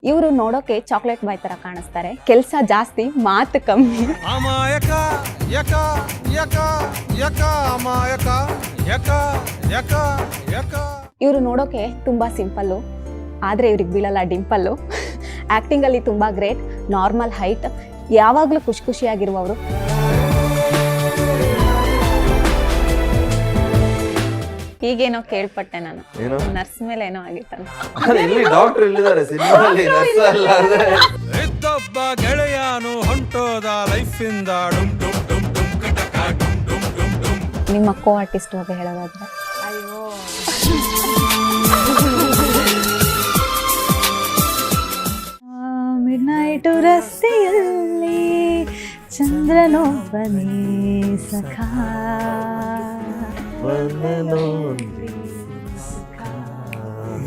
ಇವರು ನೋಡೋಕೆ ಚಾಕ್ಲೇಟ್ ಬಾಯ್ ತರ ಕಾಣಿಸ್ತಾರೆ, ಕೆಲಸ ಜಾಸ್ತಿ ಮಾತು ಕಮ್ಮಿ. ಅಮಾಯಕ ಯಕ ಯಕ ಯಕ ಅಮಾಯಕ ಯಕ ಯಕ ಯಕ. ಇವರು ನೋಡೋಕೆ ತುಂಬಾ ಸಿಂಪಲ್ಲು, ಆದ್ರೆ ಇವ್ರಿಗೆ ಬೀಳಲ್ಲ ಡಿಂಪಲ್ಲು. ಆಕ್ಟಿಂಗ್ ಅಲ್ಲಿ ತುಂಬಾ ಗ್ರೇಟ್, ನಾರ್ಮಲ್ ಹೈಟ್, ಯಾವಾಗ್ಲೂ ಖುಷಿಯಾಗಿರುವವರು. ಈಗೇನೋ ಕೇಳ್ಪಟ್ಟೆ ನಾನು, ನರ್ಸ್ ಮೇಲೆ ಏನೋ ಆಗಿತ್ತಲ್ಲ. ಇಲ್ಲಿ ಡಾಕ್ಟರ್ ಇಲ್ಲಿದ್ದಾರೆ, ಸಿನಿಮಾದಲ್ಲಿ ನರ್ಸ್ ಅಲ್ಲ. ಇದ್ದೊಬ್ಬ ಗೆಳೆಯಾನು ಹೊಂಟೋದ ಲೈಫಿಂದ ಡುಮ್ ಡುಮ್ ಡುಮ್ ಡುಮ್ ಕಟಕ ಡುಮ್ ಡುಮ್ ಡುಮ್ ಡುಮ್. ನಿಮ್ಮ ಕೋ ಆರ್ಟಿಸ್ಟ್ ಬಗ್ಗೆ ಹೇಳೋದಾದ್ರೆ? ಅಯ್ಯೋ ಮಿಡ್ನೈಟು ರಸ್ತೆಯಲ್ಲಿ ಚಂದ್ರನೊಬ್ಬನೇ ಸಖಾ,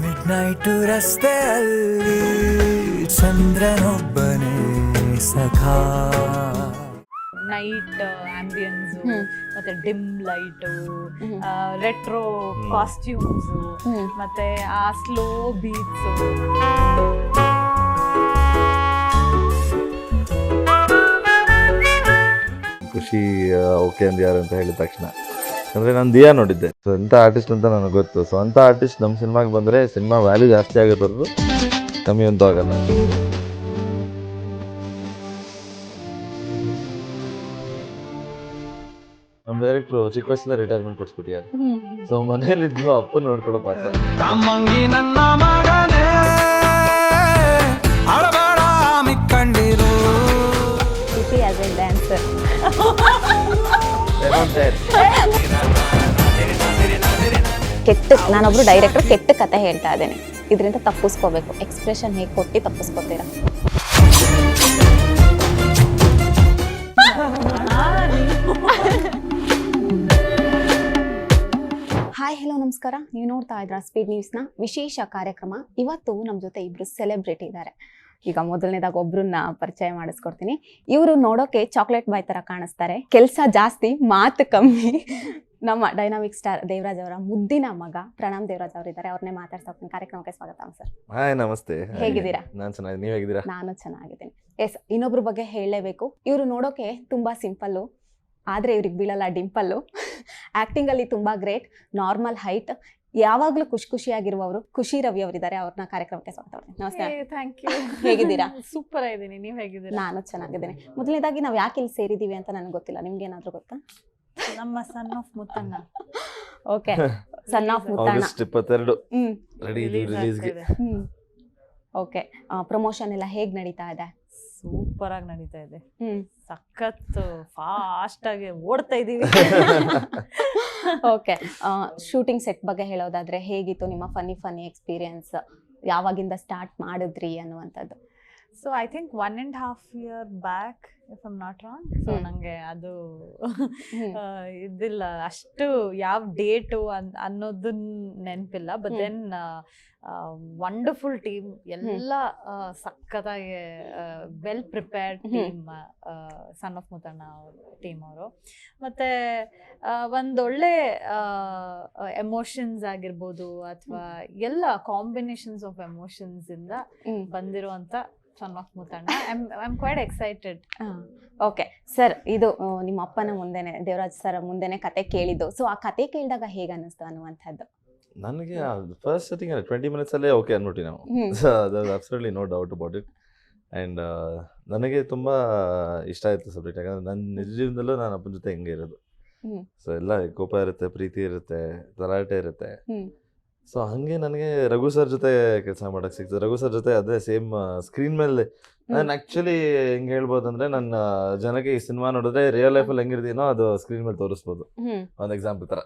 ಮಿಡ್ನೈಟು ರಸ್ತೆಯಲ್ಲಿ ಚಂದ್ರನೊಬ್ಬನೇ ಸಖಾ. ನೈಟ್ ಆಂಬಿಯನ್ಸ್ ಮತ್ತೆ ಡಿಮ್ ಲೈಟ್, ರೆಟ್ರೋ ಕಾಸ್ಟ್ಯೂಮ್ಸ್, ಮತ್ತೆ ಆ ಸ್ಲೋ ಬೀಟ್ಸ್. ಖುಷಿ ಓಕೆ ಅಂದ್ ಯಾರು ಅಂತ ಹೇಳಿದ ತಕ್ಷಣ ಅಂದ್ರೆ ನಾನು ದಿಯಾ ನೋಡಿದ್ದೆ. ಸೊ ಎಂಥ ಆರ್ಟಿಸ್ಟ್ ಅಂತ ನನಗೆ ಗೊತ್ತು. ಸೊ ಅಂಥ ಆರ್ಟಿಸ್ಟ್ ನಮ್ಮ ಸಿನಿಮಾಗೆ ಬಂದರೆ ಸಿನಿಮಾ ವ್ಯಾಲ್ಯೂ ಜಾಸ್ತಿ ಆಗಿರೋದು, ಕಮ್ಮಿ ಅಂತೂ ಆಗಲ್ಲ. ನಮ್ಮ ಡೈರೆಕ್ಟ್ರು ಚಿಕ್ಕ ವಯಸ್ಸಿಂದ ರಿಟೈರ್ಮೆಂಟ್ ಕೊಡ್ಸ್ಬಿಟ್ಟಿದ್ದಾರೆ. ಸೊ ಮನೇಲಿದ್ದು ಅಪ್ಪನ ನೋಡ್ಕೊಳ್ಳೋ ಪಾತ್ರ. ತಮ್ಮಂಗಿ ನನ್ನ ಮಗನೇ ಅಳಬೇಡ ಮಿಕ್ಕಂಡಿರು. ಖುಷಿ ಆಸ್ ಎ ಡ್ಯಾನ್ಸರ್. ನಾನೊಬ್ರು ಡೈರೆಕ್ಟರ್ ಕೆಟ್ಟ ಕತೆ ಹೇಳ್ತಾ ಇದ್ದೇನೆ, ಇದರಿಂದ ತಪ್ಪಿಸ್ಕೋಬೇಕು. ಎಕ್ಸ್ಪ್ರೆಷನ್ ಹೇಗೆ ಕೊಟ್ಟು ತಪ್ಪಿಸ್ಕೋತೀರಾ? ಹಾಯ್, ಹೆಲೋ, ನಮಸ್ಕಾರ. ನೀವು ನೋಡ್ತಾ ಇದ್ರ ಸ್ಪೀಡ್ ನ್ಯೂಸ್ನ ವಿಶೇಷ ಕಾರ್ಯಕ್ರಮ. ಇವತ್ತು ನಮ್ಮ ಜೊತೆ ಇಬ್ರು ಸೆಲೆಬ್ರಿಟಿ ಇದ್ದಾರೆ. ಈಗ ಮೊದಲನೇದಾಗ ಒಬ್ರನ್ನ ಪರಿಚಯ ಮಾಡಿಸ್ಕೊಡ್ತೀನಿ. ಇವರು ನೋಡೋಕೆ ಚಾಕ್ಲೇಟ್ ಬಾಯ್ ತರ ಕಾಣಿಸ್ತಾರೆ, ಕೆಲಸ ಜಾಸ್ತಿ ಮಾತು ಕಮ್ಮಿ. ನಮ್ಮ ಡೈನಾಮಿಕ್ ಸ್ಟಾರ್ ದೇವರಾಜ್ ಅವರ ಮುದ್ದಿನ ಮಗ ಪ್ರಣಾಮ್ ದೇವರಾಜ್ ಅವರು ಇದ್ದಾರೆ. ಅವ್ರನ್ನೇ ಮಾತಾಡ್ತಾ ಕಾರ್ಯಕ್ರಮಕ್ಕೆ ಸ್ವಾಗತ ಸರ್. ಹಾಯ್, ನಮಸ್ತೆ. ಹೇಗಿದ್ದೀರಾ? ನಾನು ಚೆನ್ನಾಗಿ, ನೀವು ಹೇಗಿದ್ದೀರಾ? ನಾನು ಚೆನ್ನಾಗಿದ್ದೀನಿ. ಎಸ್, ಇನ್ನೊಬ್ರ ಬಗ್ಗೆ ಹೇಳಲೇಬೇಕು. ಇವರು ನೋಡೋಕೆ ತುಂಬಾ ಸಿಂಪಲ್ಲು, ಆದ್ರೆ ಇವ್ರಿಗೆ ಬೀಳಲ್ಲ ಡಿಂಪಲ್ಲು. ಆಕ್ಟಿಂಗ್ ಅಲ್ಲಿ ತುಂಬಾ ಗ್ರೇಟ್, ನಾರ್ಮಲ್ ಹೈಟ್, ಯಾವಾಗ್ಲೂ ಖುಷಿಯಾಗಿರುವವರು. ಖುಷಿ ರವಿ ಅವರಿದ್ದಾರೆ. ಅವ್ರನ್ನ ಕಾರ್ಯಕ್ರಮಕ್ಕೆ ಸ್ವಾಗತ. ನಮಸ್ತೆ. Thank you. ಹೇಗಿದ್ದೀರಾ? ಸೂಪರ್ ಆಗಿದ್ದೀನಿ, ನೀವ್ ಹೇಗಿದ್ದೀರಾ? ನಾನು ಚೆನ್ನಾಗಿದ್ದೀನಿ. ಮೊದಲನೇದಾಗಿ ನಾವು ಯಾಕೆ ಇಲ್ಲಿ ಸೇರಿದೀವಿ ಅಂತ ನನಗೆ ಗೊತ್ತಿಲ್ಲ, ನಿಮ್ಗೆ ಏನಾದ್ರು ಗೊತ್ತಾ? ನಮ್ಮ son of Muttanna. Okay, son of Muttanna. August 22 hmm ready ರಿಲೀಸ್ಗೆ. ಓಕೆ, ಪ್ರಮೋಷನ್ ಎಲ್ಲ ಹೇಗ್ ನಡೀತಾ ಇದೆ? ಸೂಪರ್ ಆಗಿ ನಡೀತಾ ಇದೆ. ಸಖತ್ ಫಾಸ್ಟ್ ಆಗಿ ಓಡ್ತಾ ಇದೀವಿ. ಓಕೆ, ಶೂಟಿಂಗ್ ಸೆಟ್ ಬಗ್ಗೆ ಹೇಳೋದಾದ್ರೆ ಹೇಗಿತ್ತು ನಿಮ್ಮ ಫನಿ ಎಕ್ಸ್ಪೀರಿಯನ್ಸ್? ಯಾವಾಗಿಂದ ಸ್ಟಾರ್ಟ್ ಮಾಡಿದ್ರಿ ಅನ್ನುವಂಥದ್ದು? So I think 1.5 year back, if I'm not wrong. So ನಂಗೆ ಅದು ಇದಿಲ್ಲ, ಅಷ್ಟು ಯಾವ ಡೇಟು ಅನ್ನೋದನ್ನ ನೆನಪಿಲ್ಲ. ಬಟ್ ದೆನ್ ವಂಡರ್ಫುಲ್ ಟೀಮ್, ಎಲ್ಲ ಸಖತ್ತಾಗಿ well prepared team, son of Muttanna team ಅವರು. ಮತ್ತೆ ಒಂದೊಳ್ಳೆ ಎಮೋಷನ್ಸ್ ಆಗಿರ್ಬೋದು, ಅಥವಾ ಎಲ್ಲ ಕಾಂಬಿನೇಷನ್ಸ್ ಆಫ್ ಎಮೋಷನ್ಸ್ ಇಂದ ಬಂದಿರುವಂತ son of Muttanna. I am quite excited. Okay sir, ಇದು ನಿಮ್ಮ ಅಪ್ಪನ ಮುಂದೆನೆ, ದೇವರಾಜ್ ಸರ್ ಮುಂದೆನೆ ಕತೆ ಕೇಳಿದ್ದು. ಸೊ ಆ ಕತೆ ಕೇಳಿದಾಗ ಹೇಗೆ ಅನ್ನಿಸ್ತು ಅನ್ನುವಂಥದ್ದು? ನನಗೆ ಫಸ್ಟ್ ಸೆಟ್ಟಿಂಗ್ 20 minutes ಅಲ್ಲೇ ಓಕೆ ಅಂದ್ಬಿಟ್ಟು ನಾವು. Absolutely no doubt about it. And ನನಗೆ ತುಂಬ ಇಷ್ಟ ಆಯಿತು ಸಬ್ಜೆಕ್ಟ್. ಯಾಕಂದರೆ ನನ್ನ ನಿಜ ಜೀವನದಲ್ಲೂ ನಾನು ಅಪ್ಪನ ಜೊತೆ ಹೆಂಗೆ ಇರೋದು. ಸೊ ಎಲ್ಲ ಕೋಪ ಇರುತ್ತೆ, ಪ್ರೀತಿ ಇರುತ್ತೆ, ತರಾಟೆ ಇರುತ್ತೆ. ಸೊ ಹಾಗೆ ನನಗೆ ರಘು ಸರ್ ಜೊತೆ ಕೆಲಸ ಮಾಡೋಕ್ಕೆ ಸಿಗ್ತದೆ. ರಘು ಸರ್ ಜೊತೆ ಅದೇ ಸೇಮ್ ಸ್ಕ್ರೀನ್ ಮೇಲೆ ನಾನು ಆ್ಯಕ್ಚುಲಿ ಹೆಂಗೆ ಹೇಳ್ಬೋದು ಅಂದರೆ, ನನ್ನ ಜನಕ್ಕೆ ಈ ಸಿನಿಮಾ ನೋಡಿದ್ರೆ ರಿಯಲ್ ಲೈಫಲ್ಲಿ ಹೆಂಗಿರ್ತೀನೋ ಅದು ಸ್ಕ್ರೀನ್ ಮೇಲೆ ತೋರಿಸ್ಬೋದು, ಒಂದು ಎಕ್ಸಾಂಪಲ್ ಥರ.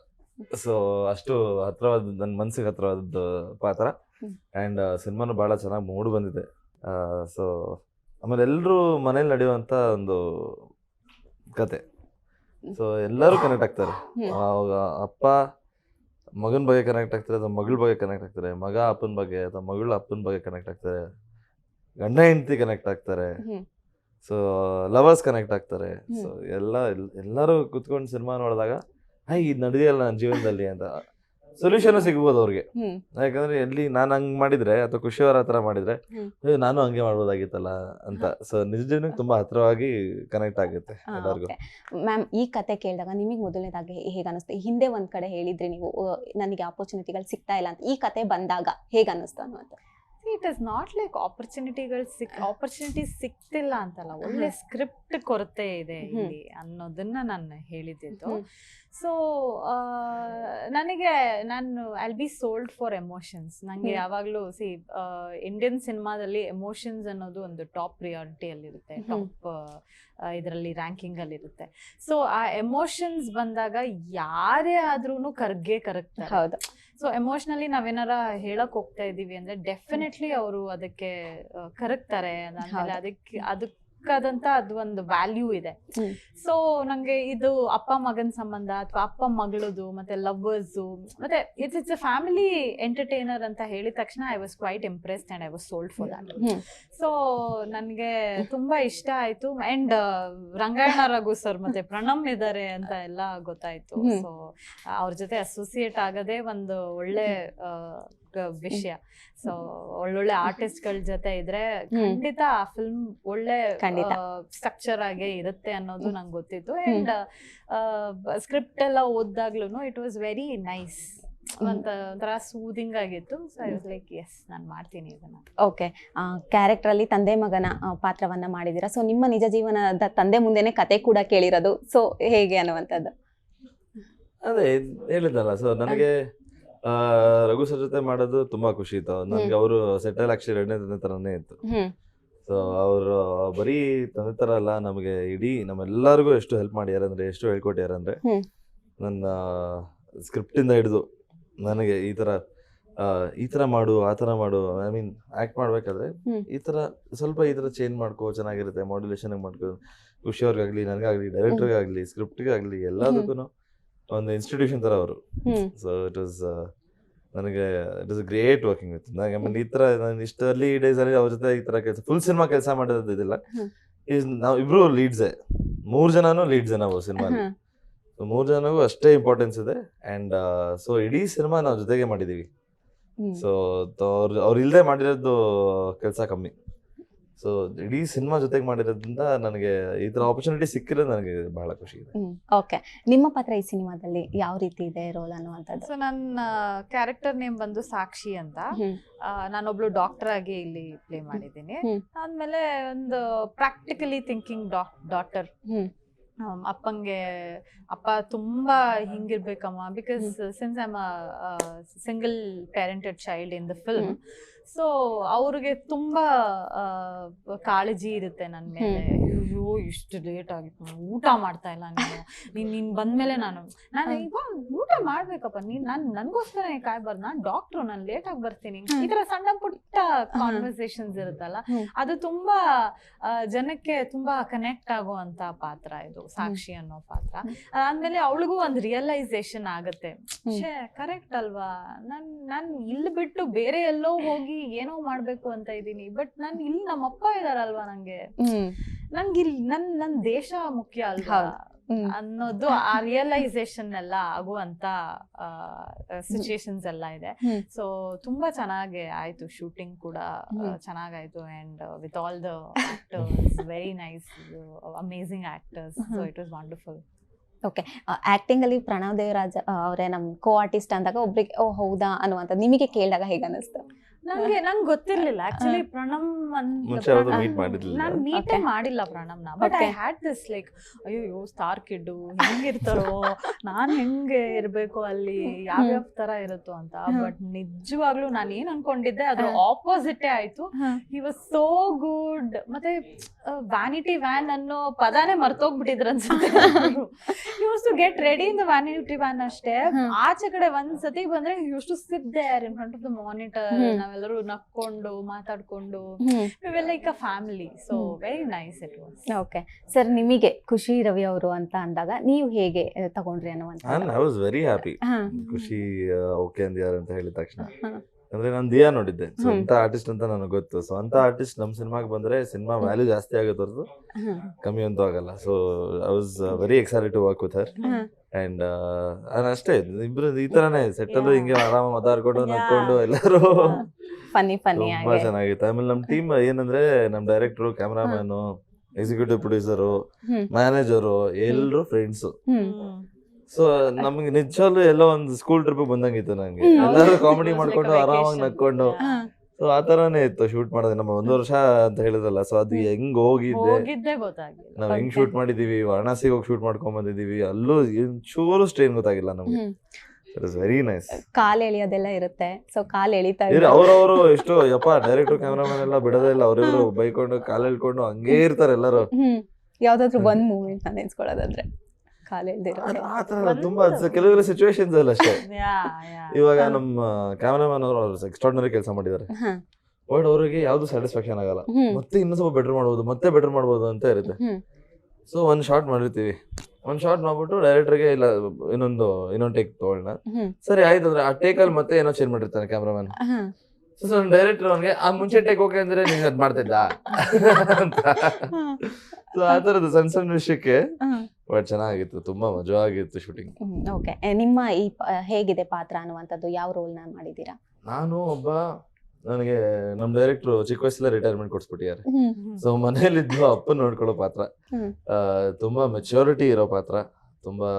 ಸೊ ಅಷ್ಟು ಹತ್ರವಾದ, ನನ್ನ ಮನಸ್ಸಿಗೆ ಹತ್ರವಾದ ಪಾತ್ರ. ಆ್ಯಂಡ್ ಸಿನಿಮಾನು ಭಾಳ ಚೆನ್ನಾಗಿ ಮೂಡಿ ಬಂದಿದೆ. ಸೊ ಆಮೇಲೆ ಎಲ್ಲರೂ ಮನೇಲಿ ನಡೆಯುವಂಥ ಒಂದು ಕತೆ. ಸೊ ಎಲ್ಲರೂ ಕನೆಕ್ಟ್ ಆಗ್ತಾರೆ. ಅಪ್ಪ ಮಗನ ಬಗ್ಗೆ ಕನೆಕ್ಟ್ ಆಗ್ತಾರೆ, ಅಥವಾ ಮಗಳ ಬಗ್ಗೆ ಕನೆಕ್ಟ್ ಆಗ್ತಾರೆ, ಮಗ ಅಪ್ಪನ ಬಗ್ಗೆ ಅಥವಾ ಮಗಳು ಅಪ್ಪನ ಬಗ್ಗೆ ಕನೆಕ್ಟ್ ಆಗ್ತಾರೆ, ಗಂಡ ಹೆಂಡತಿ ಕನೆಕ್ಟ್ ಆಗ್ತಾರೆ, ಸೊ ಲವರ್ಸ್ ಕನೆಕ್ಟ್ ಆಗ್ತಾರೆ. ಸೊ ಎಲ್ಲರೂ ಕುತ್ಕೊಂಡು ಸಿನಿಮಾ ನೋಡಿದಾಗ ಇದು ನಡೆದಿಲ್ಲ ನನ್ನ ಜೀವನದಲ್ಲಿ ಅಂತ. ಸೊಲ್ಯೂಷನ್ ಸಿಗ್ಬೋದು ಅವ್ರಿಗೆ. ಹ್ಮ್ ಯಾಕಂದ್ರೆ ಎಲ್ಲಿ ನಾನು ಹಂಗ್ ಮಾಡಿದ್ರೆ ಅಥವಾ ಖುಷಿಯವರ ಹತ್ರ ಮಾಡಿದ್ರೆ ಹ್ಮ್. ನಾನು ಹಂಗೆ ಮಾಡ್ಬೋದಾಗಿತ್ತಲ್ಲ ಅಂತ. ಸೊ ನಿಜ ಜೀವನಕ್ಕೆ ತುಂಬಾ ಹತ್ರವಾಗಿ ಕನೆಕ್ಟ್ ಆಗುತ್ತೆ ಎಲ್ಲರಿಗೂ. ಮ್ಯಾಮ್, ಈ ಕತೆ ಕೇಳಿದಾಗ ನಿಮಗೆ ಮೊದಲನೇದಾಗಿ ಹೇಗೆ ಅನಿಸ್ತು? ಹಿಂದೆ ಒಂದ್ ಕಡೆ ಹೇಳಿದ್ರಿ ನೀವು ನನಗೆ ಆಪರ್ಚುನಿಟಿಗಳು ಸಿಗ್ತಾ ಇಲ್ಲ ಅಂತ. ಈ ಕತೆ ಬಂದಾಗ ಹೇಗೆ ಅನ್ನಿಸ್ತು ಅನ್ನುವಂಥ? It is not like opportunities ಸಿಕ್ತಿಲ್ಲ ಅಂತಲ್ಲ, ಒಳ್ಳೆ ಸ್ಕ್ರಿಪ್ಟ್ ಕೊರತೆ ಇದೆ ಇಲ್ಲಿ ಅನ್ನೋದನ್ನ ನಾನು ಹೇಳಿದ್ದು. ಸೊ ನಾನು I B sold for emotions. ನಂಗೆ ಯಾವಾಗ್ಲೂ ಇಂಡಿಯನ್ ಸಿನಿಮಾದಲ್ಲಿ ಎಮೋಷನ್ಸ್ ಅನ್ನೋದು ಒಂದು ಟಾಪ್ ಪ್ರಿಯಾರಿಟಿಯಲ್ಲಿರುತ್ತೆ, ಟಾಪ್ ಇದರಲ್ಲಿ ರ್ಯಾಂಕಿಂಗ್ ಅಲ್ಲಿ ಇರುತ್ತೆ. ಸೊ ಆ ಎಮೋಷನ್ಸ್ ಬಂದಾಗ ಯಾರೇ ಆದ್ರೂ ಕರಗ್ತಾರೆ. ಹೌದು. ಸೊ ಎಮೋಷನಲಿ ನಾವೇನಾರ ಹೇಳಕ್ ಹೋಗ್ತಾ ಇದೀವಿ ಅಂದ್ರೆ ಡೆಫಿನೆಟ್ಲಿ ಅವರು ಅದಕ್ಕೆ ಕರಗ್ತಾರೆ. ಅದಕ್ಕಾದಂತ ಅದು ಒಂದು ವ್ಯಾಲ್ಯೂ ಇದೆ. ಸೊ ನಂಗೆ ಇದು ಅಪ್ಪ ಮಗನ್ ಸಂಬಂಧ ಅಥವಾ ಅಪ್ಪ ಮಗಳದು ಮತ್ತೆ ಲವ್ವರ್ಸ್ ಮತ್ತೆ ಇಟ್ಸ್ ಎ ಫ್ಯಾಮಿಲಿ ಎಂಟರ್ಟೈನರ್ ಅಂತ ಹೇಳಿದ ತಕ್ಷಣ I was quite impressed and I was sold for that. So ನನ್ಗೆ ತುಂಬಾ ಇಷ್ಟ ಆಯ್ತು. ಅಂಡ್ ರಂಗಾಯಣ ರಘು ಸರ್ ಮತ್ತೆ ಪ್ರಣಮ್ ಇದಾರೆ ಅಂತ ಎಲ್ಲ ಗೊತ್ತಾಯ್ತು. ಸೊ ಅವ್ರ ಜೊತೆ ಅಸೋಸಿಯೇಟ್ ಆಗದೆ ಒಂದು ಒಳ್ಳೆ ವಿಷಯ. ಸೊ ಒಳ್ಳೊಳ್ಳೆ ಆರ್ಟಿಸ್ಟ್ ಗಳ ಜೊತೆ ಇದ್ರೆ ಖಂಡಿತ ಆ ಫಿಲ್ಮ್ ಒಳ್ಳೆ ಸ್ಟ್ರಕ್ಚರ್ ಆಗಿ ಇರುತ್ತೆ ಅನ್ನೋದು ನಂಗೆ ಗೊತ್ತಿತ್ತು. ಅಂಡ್ ಸ್ಕ್ರಿಪ್ಟ್ ಎಲ್ಲ ಓದ್ದಾಗ್ಲೂ ಇಟ್ ವಾಸ್ ವೆರಿ ನೈಸ್, ಒಂಥರ ಸೂದಿಂಗ್ ಆಗಿತ್ತು. So I was like yes, ನಾನು ಮಾಡ್ತೀನಿ ಇದನ್ನ. ಓಕೆ, ಕ್ಯಾರೆಕ್ಟರ್ ಅಲ್ಲಿ ತಂದೆ ಮಗನ ಪಾತ್ರವನ್ನ ಮಾಡಿದೀರಾ. ಸೊ ನಿಮ್ಮ ನಿಜ ಜೀವನದ ತಂದೆ ಮುಂದೆನೆ ಕತೆ ಕೂಡ ಕೇಳಿರೋದು. ಸೊ ಹೇಗೆ ಅನ್ನುವಂಥದ್ದು? ಅದೇ ಹೇಳಿದ್ನಲ್ಲ, ಸೊ ನನಗೆ ರಘು ಸರ್ ಜೊತೆ ಮಾಡೋದು ತುಂಬಾ ಖುಷಿ ಇತ್ತು ನನ್ಗೆ. ಅವರು ಸೆಟಲ್ ಆಕ್ಚುಲಿ ಎರಡನೇ ತಂದೆ ತರನೇ ಇತ್ತು. ಸೊ ಅವರು ಬರೀ ತಂದೆ ತರ ಅಲ್ಲ, ನಮಗೆ ಇಡೀ ನಮ್ಮೆಲ್ಲರಿಗೂ ಎಷ್ಟು ಹೆಲ್ಪ್ ಮಾಡ್ಯಾರ ಅಂದ್ರೆ, ಎಷ್ಟು ಹೇಳ್ಕೊಟ್ಯಾರ ಅಂದ್ರೆ, ನನ್ನ ಸ್ಕ್ರಿಪ್ಟ್ ಇಂದ ಹಿಡಿದು ನನಗೆ ಈ ತರ ಮಾಡು, ಆ ತರ ಮಾಡು, ಐ ಮೀನ್ ಆಕ್ಟ್ ಮಾಡ್ಬೇಕಾದ್ರೆ ಈ ತರ ಚೇಂಜ್ ಮಾಡ್ಕೋ, ಚೆನ್ನಾಗಿರುತ್ತೆ, ಮಾಡ್ಯುಲೇಷನ್ ಮಾಡ್ಕೋ, ಖುಷಿಯವ್ರಿಗಾಗ್ಲಿ, ನನಗಾಗ್ಲಿ, ಡೈರೆಕ್ಟರ್ಗಾಗ್ಲಿ, ಸ್ಕ್ರಿಪ್ಟ್ಗಾಗ್ಲಿ, ಎಲ್ಲದಕ್ಕೂ ಒಂದು ಇನ್ಸ್ಟಿಟ್ಯೂಷನ್ ತರ ಅವರು. So it was great working with. ನನಗೆ ಈ ತರ ನಾನು ಇಷ್ಟು ಅರ್ಲಿ ಡೇಸ್ ಅಲ್ಲಿ ಅವ್ರ ಜೊತೆ ಈ ತರ ಕೆಲಸ, ಫುಲ್ ಸಿನಿಮಾ ಕೆಲಸ ಮಾಡೋದಿಲ್ಲ. ನಾವು ಇಬ್ರು ಲೀಡ್ಸೇ, 3 ಜನನು ಲೀಡ್ಸ್ ನಾವು ಸಿನಿಮಾಲಿ. 3 ಜನಗೂ ಅಷ್ಟೇ ಇಂಪಾರ್ಟೆನ್ಸ್ ಇದೆ. ಅಂಡ್ ಸೊ ಇಡೀ ಸಿನಿಮಾ ನಾವು ಜೊತೆಗೆ ಮಾಡಿದೀವಿ. ಸೊ ಅವ್ರು ಇಲ್ಲದೆ ಮಾಡಿರೋದು ಕೆಲಸ ಕಮ್ಮಿ. ಸೊ ಇಡೀ ಸಿನಿಮಾ ಜೊತೆಗೆ ಮಾಡಿರೋದ್ರಿಂದ ನನಗೆ ಈ ತರ ಆಪರ್ಚುನಿಟಿ ಸಿಕ್ಕಿರೋದು ನನಗೆ ಬಹಳ ಖುಷಿ ಇದೆ. ಓಕೆ, ನಿಮ್ಮ ಪಾತ್ರ ಈ ಸಿನಿಮಾದಲ್ಲಿ ಯಾವ ರೀತಿ ಇದೆ ರೋಲ್ ಅನ್ನುವಂಥದ್ದು? ಸೊ ನನ್ನ ಕ್ಯಾರೆಕ್ಟರ್ ನೇಮ್ ಬಂದು ಸಾಕ್ಷಿ ಅಂತ. ನಾನೊಬ್ಳು ಡಾಕ್ಟರ್ ಆಗಿ ಇಲ್ಲಿ ಪ್ಲೇ ಮಾಡಿದ್ದೀನಿ. ಆದ್ಮೇಲೆ ಒಂದು ಪ್ರಾಕ್ಟಿಕಲಿ ಥಿಂಕಿಂಗ್ ಡಾಟರ್. ಅಪ್ಪ ತುಂಬಾ ಹಿಂಗಿರ್ಬೇಕಮ್ಮ, because since I am single parented child in the film. So ಅವ್ರಿಗೆ ತುಂಬಾ ಕಾಳಜಿ ಇರುತ್ತೆ ನನ್ನ ಮೇಲೆ. ಅಯ್ಯೋ ಇಷ್ಟು ಲೇಟ್ ಆಗಿತ್ತು, ಊಟ ಮಾಡ್ತಾ ಇಲ್ಲ ನೀನ್ ಬಂದ್ಮೇಲೆ ನಾನು ಈಗ ಊಟ ಮಾಡ್ಬೇಕಪ್ಪ, ನನ್ಗೋಸ್ಕರ ಕಾಯ್ಬಾರ್ದು, ನಾನ್ ಡಾಕ್ಟ್ರು, ನಾನು ಲೇಟ್ ಆಗಿ ಬರ್ತೀನಿ. ಈ ತರ ಸಣ್ಣ ಪುಟ್ಟ ಕಾನ್ವರ್ಸೇಷನ್ಸ್ ಇರುತ್ತಲ್ಲ, ಅದು ತುಂಬಾ ಜನಕ್ಕೆ ತುಂಬಾ ಕನೆಕ್ಟ್ ಆಗುವಂತ ಪಾತ್ರ ಇದು, ಸಾಕ್ಷಿ ಅನ್ನೋ ಪಾತ್ರ. ಅದಾದ್ಮೇಲೆ ಅವಳಿಗೂ ಒಂದು ರಿಯಲೈಸೇಷನ್ ಆಗತ್ತೆ, ಕರೆಕ್ಟ್ ಅಲ್ವಾ, ನಾನ್ ಇಲ್ಲಿ ಬಿಟ್ಟು ಬೇರೆ ಎಲ್ಲೋ ಹೋಗಿ ಏನೋ ಮಾಡ್ಬೇಕು ಅಂತ ಇದೀನಿ, ಬಟ್ ನಾನು ಇಲ್ಲಿ ನಮ್ಮಪ್ಪ ಇದಾರಲ್ವಾ, ನಂಗೆ ಇಲ್ಲಿ ನನ್ ದೇಶ ಮುಖ್ಯ ಅಲ್ವಾ ಅನ್ನೋದು, ಆ ರಿಯಲೈಸೇಷನ್ ಎಲ್ಲ ಆಗುವಂತ ಸಿಚುಯೇಷನ್ಸ್ ಎಲ್ಲ ಇದೆ. ಸೊ ತುಂಬಾ ಚೆನ್ನಾಗಿ ಆಯ್ತು, ಶೂಟಿಂಗ್ ಕೂಡ ಚೆನ್ನಾಗಾಯ್ತು. And with all the actors, very nice, amazing actors. So it was wonderful. Okay, acting ಅಲ್ಲಿ ಪ್ರಣವ್ ದೇವರಾಜ್ ಅವರೇ ನಮ್ ಕೋ ಆರ್ಟಿಸ್ಟ್ ಅಂದಾಗ ಒಬ್ರಿಗೆ ಓ ಹೌದಾ ಅನ್ನುವಂಥದ್ದು ನಿಮಗೆ ಕೇಳಿದಾಗ ಹೇಗೆ ಅನಿಸ್ತು? ನಂಗೆ ಗೊತ್ತಿರ್ಲಿಲ್ಲ ಆಕ್ಚುಲಿ ಪ್ರಣಮ್ ನಾನು ಮೀಟೇ ಮಾಡಿಲ್ಲ ಪ್ರಣಮ್ನ. But I had this like, ಅಯ್ಯೋ ಸ್ಟಾರ್ ಕಿಡ್ ಹೆಂಗಿರ್ತಾರೋ, ನಾನ್ ಹೆಂಗೆ ಇರ್ಬೇಕು ಅಲ್ಲಿ, ಯಾವ್ಯಾವ ತರ ಇರುತ್ತೋ ಅಂತ. ಬಟ್ ನಿಜವಾಗ್ಲೂ ನಾನು ಏನ್ ಅನ್ಕೊಂಡಿದ್ದೆ ಅದ್ರ ಆಪೋಸಿಟೇ ಆಯ್ತು. He was so good. ಮತ್ತೆ ವ್ಯಾನಿಟಿ ವ್ಯಾನ್ ಅನ್ನೋ ಪದಾನೇ ಮರ್ತೋಗ್ಬಿಟ್ಟಿದ್ರ ಅನ್ಸುತ್ತೆ. Use to get ready in the vanity van ಅಷ್ಟೇ. ಆಚೆ ಕಡೆ ಒಂದ್ಸತಿ ಬಂದ್ರೆ use to sit there in front of the monitor. ನಾವೆಲ್ಲರೂ ನಕ್ಕೊಂಡು ಮಾತಾಡ್ಕೊಂಡು, like a family. So very nice it was. Okay sir, ನಿಮಗೆ ಖುಷಿ ರವಿ ಅವರು ಅಂತ ಅಂದಾಗ ನೀವು ಹೇಗೆ ತಗೊಂಡ್ರಿ ಅನ್ನುವಂತ? I was very happy. ಖುಷಿ ಓಕೆ ಅಂದ್ಯಾರ ಅಂತ ಹೇಳಿದ ತಕ್ಷಣ, ಅಂದ್ರೆ ನಾನು ದಿಯಾ ನೋಡಿದ್ದೆ. ಸೊ ಅಂತ ಆರ್ಟಿಸ್ಟ್ ಅಂತ ನನಗೆ ಗೊತ್ತು. ಸೊ ಅಂತ ಆರ್ಟಿಸ್ಟ್ ನಮ್ ಸಿನಿಮಾಗೆ ಬಂದ್ರೆ ಸಿನಿಮಾ ವ್ಯಾಲ್ಯೂ ಜಾಸ್ತಿ ಆಗುತ್ತೆ ಹೊರತು ಕಮ್ಮಿ ಅಂತೂ ಆಗಲ್ಲ. So I was very excited to work with her. And ಅಷ್ಟೇ ಇಬ್ರು ಈ ತರನೇ ಸೆಟ್ಟಲ್ಲೂ ಹಿಂಗೆ ಆರಾಮ ಮಾತಾಡ್ಕೊಂಡು ನಕ್ಕೊಂಡು ಎಲ್ಲರೂ ಫನ್ನಿ ತುಂಬಾ ಚೆನ್ನಾಗಿತ್ತು. ಆಮೇಲೆ ನಮ್ ಟೀಮ್ ಏನಂದ್ರೆ ನಮ್ ಡೈರೆಕ್ಟ್ರು, ಕ್ಯಾಮ್ರಾಮನ್, ಎಕ್ಸಿಕ್ಯೂಟಿವ್ ಪ್ರೊಡ್ಯೂಸರು, ಮ್ಯಾನೇಜರು ಎಲ್ರು ಫ್ರೆಂಡ್ಸ್. ಸೊ ನಮ್ಗೆ ನಿಜವಾಗ್ಲೂ ಎಲ್ಲೋ ಒಂದು ಸ್ಕೂಲ್ ಟ್ರಿಪ್ ಬಂದಂಗಿತ್ತು ನಂಗೆ. ಎಲ್ಲರೂ ಕಾಮಿಡಿ ಮಾಡ್ಕೊಂಡು ಆರಾಮಾಗಿ ನಕ್ಕೊಂಡು. ಸೊ ಆ ತರಾನೇ ಇತ್ತು ಶೂಟ್ ಮಾಡೋದು. ನಮ್ಮ 1 ವರ್ಷ ಅಂತ ಹೇಳಿದ್ರಲ್ಲ, ಸೊ ಅದು ಹೆಂಗ್ ಹೋಗಿದ್ದೆ ಗೊತ್ತಾಗಿಲ್ಲ. ನಾವ್ ಹೆಂಗ್ ಶೂಟ್ ಮಾಡಿದೀವಿ, ವಾರಣಾಸಿಗೆ ಹೋಗಿ ಶೂಟ್ ಮಾಡ್ಕೊಂಡ್ ಬಂದಿದೀವಿ. ಅಲ್ಲೂ ಚೂರು ಸ್ಟ್ರೈನ್ ಗೊತ್ತಾಗಿಲ್ಲ ನಮ್ಗೆ. It is very nice. ಕಾಲ್ ಎಳಿಯೋದೆಲ್ಲ ಇರುತ್ತೆ. ಸೊ ಕಾಲ್ ಎಳಿತಾ ಅವ್ರವ್ರು ಎಷ್ಟು ಯಪ್ಪ ಡೈರೆಕ್ಟರ್ ಕ್ಯಾಮ್ರಾಮನ್ ಎಲ್ಲ ಬಿಡೋದೇ ಇಲ್ಲ. ಅವ್ರಿಬ್ರು ಬೈಕೊಂಡು ಕಾಲ್ ಎಳ್ಕೊಂಡು ಹಂಗೇ ಇರ್ತಾರೆ ಎಲ್ಲರೂ. ಯಾವ್ದಾದ್ರು ಒಂದ್ ಮೂಮೆಂಟ್ ನಾನು ನೆನ್ಸ್ಕೊಳ್ಳೋದಾದ್ರೆ ಕಾಲ್ ಎಳ್ದಿರೋ ಆ ತರ ತುಂಬಾ ಕೆಲವರು ಸಿಚುವೇಶನ್ಸ್ ಅಲ್ಲ ಅಷ್ಟೇ. ಇವಾಗ ನಮ್ಮ ಕ್ಯಾಮ್ರಾಮನ್ ಅವರು ಎಕ್ಸ್ಟ್ರಾರ್ಡಿನರಿ ಕೆಲಸ ಮಾಡಿದ್ದಾರೆ. ಬಟ್ ಅವ್ರಿಗೆ ಯಾವ್ದು ಸ್ಯಾಟಿಸ್ಫ್ಯಾಕ್ಷನ್ ಆಗಲ್ಲ. ಮತ್ತೆ ಇನ್ನೂ ಸ್ವಲ್ಪ ಬೆಟರ್ ಮಾಡ್ಬೋದು, ಮತ್ತೆ ಬೆಟರ್ ಮಾಡ್ಬೋದು ಅಂತ ಇರುತ್ತೆ. ಸೊ ಒಂದ್ ಶಾರ್ಟ್ ಮಾಡಿರ್ತೀವಿ, ಒಂದ್ ಶಾರ್ಟ್ ಮಾಡ್ಬಿಟ್ಟು ಡೈರೆಕ್ಟರ್ಗೆ ಇಲ್ಲ ಇನ್ನೊಂದು ಟೇಕ್ ತಗೊಳ್ಳೋಣ, ಸರಿ ಆಯ್ತು ಅಂದ್ರೆ ಆ ಟೇಕ್ ಅಲ್ಲಿ ಮತ್ತೆ ಏನೋ ಚೇಂಜ್ ಮಾಡಿರ್ತಾನೆ ಕ್ಯಾಮ್ರಾಮನ್. ಸೊ ಡೈರೆಕ್ಟರ್ ಅವ್ನಿಗೆ ಆ ಮುಂಚೆ ಟೇಕ್ ಓಕೆ ಅಂದ್ರೆ ನೀನ್ ಅದ್ ಮಾಡ್ತಿದ್ದ ಅಂತ. ಸೊ ಆ ತರದ್ದು ಸಣ್ಣ ಸಣ್ಣ ವಿಷಯಕ್ಕೆ ಬಟ್ ಚೆನ್ನಾಗಿತ್ತು, ತುಂಬಾ ಮಜಾ ಆಗಿತ್ತು ಶೂಟಿಂಗ್. ಓಕೆ, ನಿಮ್ಮ ಈ ಹೇಗಿದೆ ಪಾತ್ರ ಅನ್ನುವಂಥದ್ದು, ಯಾವ ರೋಲ್ ನ ಮಾಡಿದೀರಾ? ನಾನು ನನಗೆ ನಮ್ ಡೈರೆಕ್ಟ್ರು ಚಿಕ್ಕ ವಯಸ್ಸಲ್ಲೇ ರಿಟೈರ್ಮೆಂಟ್ ಕೊಡ್ಸ್ಬಿಟ್ಟಿದ್ದಾರೆ. ಸೊ ಮನೇಲಿದ್ದು ಅಪ್ಪನ್ ನೋಡ್ಕೊಳ್ಳೋ ಪಾತ್ರ, ತುಂಬಾ ಮೆಚ್ಯೂರಿಟಿ ಇರೋ ಪಾತ್ರ, ತುಂಬಾ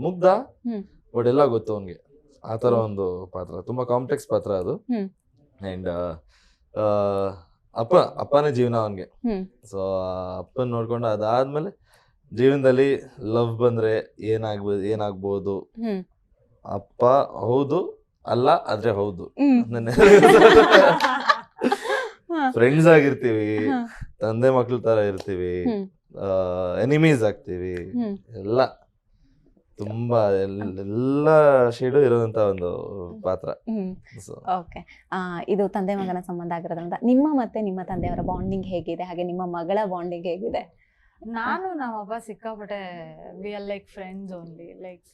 ಮುಗ್ಧ ಬಟ್ ಎಲ್ಲ ಗೊತ್ತು ಅವ್ನಿಗೆ. ಆ ತರ ಒಂದು ಪಾತ್ರ, ತುಂಬಾ ಕಾಂಪ್ಲೆಕ್ಸ್ ಪಾತ್ರ ಅದು. ಅಂಡ್ ಅಪ್ಪನೇ ಜೀವನ ಅವನ್ಗೆ. ಸೊ ಅಪ್ಪನ್ ನೋಡ್ಕೊಂಡು ಅದಾದ್ಮೇಲೆ ಜೀವನದಲ್ಲಿ ಲವ್ ಬಂದ್ರೆ ಏನಾಗ್ಬೋದು, ಅಪ್ಪ ಹೌದು ಅಲ್ಲ ಆದ್ರೆ ಹೌದು, ಫ್ರೆಂಡ್ಸ್ ಆಗಿರ್ತೀವಿ, ತಂದೆ ಮಕ್ಳು ತರ ಇರ್ತೀವಿ, ಎನಿಮೀಸ್ ಆಗ್ತೀವಿ, ಎಲ್ಲ ತುಂಬಾ ಎಲ್ಲ ಶೇಡು ಇರೋದಂತ ಒಂದು ಪಾತ್ರ. ಓಕೆ, ಇದು ತಂದೆ ಮಗನ ಸಂಬಂಧ ಆಗಿರೋದ್ರಿಂದ ನಿಮ್ಮ ಮತ್ತೆ ನಿಮ್ಮ ತಂದೆಯವರ ಬಾಂಡಿಂಗ್ ಹೇಗಿದೆ, ಹಾಗೆ ನಿಮ್ಮ ಮಗಳ ಬಾಂಡಿಂಗ್ ಹೇಗಿದೆ? ನಾನು ನಮ್ಮಪ್ಪ ಸಿಕ್ಕಾಪಟ್ಟೆ we are like friends only, like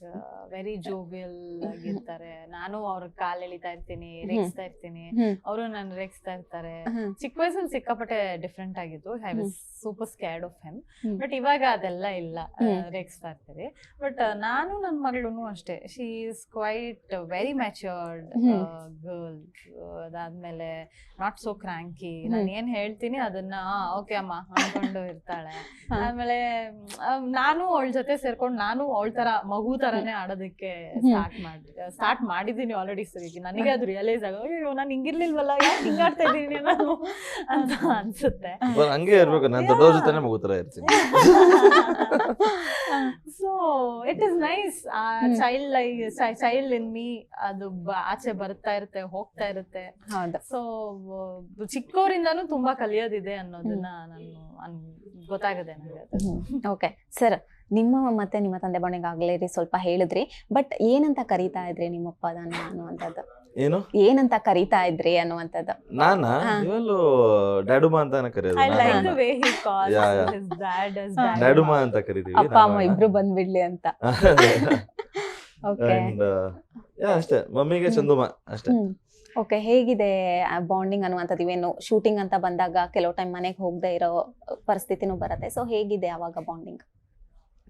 very jovial ಆಗಿರ್ತಾರೆ. ನಾನು ಅವ್ರ ಕಾಲ್ ಎಳಿತಾ ಇರ್ತೀನಿ, ರೇಗಿಸ್ತಾ ಇರ್ತೀನಿ, ಅವರು ನನ್ನ ರೇಗಿಸ್ತಾ ಇರ್ತಾರೆ. ಚಿಕ್ಕ ವಯಸ್ಸಲ್ಲಿ ಸಿಕ್ಕಾಪಟ್ಟೆ ಡಿಫ್ರೆಂಟ್ ಆಗಿತ್ತು. I was super scared of him. But ಇವಾಗ ಅದೆಲ್ಲ ಇಲ್ಲ, ರೇಗಿಸ್ತಾ ಇರ್ತೀವಿ. ಬಟ್ ನಾನು ನನ್ನ ಮಗಳು ಅಷ್ಟೇ, she is quite very matured girl. ಅದಾದ್ಮೇಲೆ ನಾಟ್ ಸೋ ಕ್ರ್ಯಾಂಕಿ. ನಾನು ಏನ್ ಹೇಳ್ತೀನಿ ಅದನ್ನ ಓಕೆ ಅಮ್ಮ ಅನ್ಕೊಂಡು ಇರ್ತಾಳೆ. ಆಮೇಲೆ ನಾನು ಅವಳ ಜೊತೆ ಸೇರ್ಕೊಂಡು ನಾನು ಅವಳ ತರ ಮಗು ತರಾನೇ ಆಡೋದಕ್ಕೆ ಸ್ಟಾರ್ಟ್ ಮಾಡಿದೀನಿ ಆಲ್ರೆಡಿ. ಸರಿ, ನನಗೆ ಅದು ರಿಯಲೈಸ್ ಆಗ ಅಯ್ಯೋ ನಾನು ಹಿಂಗಿರ್ಲಿಲ್ವಲ್ಲ, ಯಾಕೆ ಹಿಂಗಾಡ್ತಾ ಇದ್ದೀನಿ ನಾನು ಅಂತ ಅನ್ಸುತ್ತೆ. ಹಂಗೆ ಇರ್ಬೇಕು, ನಾನು ದೊಡ್ಡವ್ರ ಜೊತೆನೇ ಮಗು ತರ ಇರ್ತೀನಿ. So it is nice. Child in me ಅದು ಆಚೆ ಬರ್ತಾ ಇರುತ್ತೆ, ಹೋಗ್ತಾ ಇರುತ್ತೆ. ಸೊ ಚಿಕ್ಕವರಿಂದಾನು ತುಂಬಾ ಕಲಿಯೋದಿದೆ ಅನ್ನೋದನ್ನ ನಾನು ಗೊತ್ತಾಗದೆ ನನಗೆ. ಓಕೆ ಸರ್, ನಿಮ್ಮ ಮತ್ತೆ ನಿಮ್ಮ ತಂದೆ ಬಾಂಡಿಂಗ್ ಆಗ್ಲೇರಿ ಸ್ವಲ್ಪ ಹೇಳಿದ್ರಿ, ಬಟ್ ಏನಂತ ಕರೀತಾ ಇದ್ರಿ ನಿಮ್ಮಪ್ಪ ಅನ್ನುವಂಥದ್ದು? ಏನು ಏನಂತ ಕರೀತಾ ಇದ್ರಿ ಅನ್ನುವಂಥದ್ದು? ನಾನಾ ಇವೆಲ್ಲೂ ಡ್ಯಾಡುಮಾ ಅಂತಾನೆ ಕರೆಯೋದು. ಡ್ಯಾಡುಮಾ ಅಂತ ಕರಿತೀವಿ, ಅಪ್ಪ ಅಮ್ಮ ಇಬ್ರು ಬಂದ್ಬಿಡ್ಲಿ ಅಂತ. ಅಷ್ಟೇ, ಮಮ್ಮಿಗೆ ಚಂದುಮಾ ಅಷ್ಟೇ. ಓಕೆ, ಹೇಗಿದೆ ಬಾಂಡಿಂಗ್ ಅನ್ನುವಂಥದ್ದು? ಇವೇನು ಶೂಟಿಂಗ್ ಅಂತ ಬಂದಾಗ ಕೆಲವು ಟೈಮ್ ಮನೆಗೆ ಹೋಗದೆ ಇರೋ ಪರಿಸ್ಥಿತಿನೂ ಬರುತ್ತೆ. ಸೊ ಹೇಗಿದೆ ಅವಾಗ ಬಾಂಡಿಂಗ್?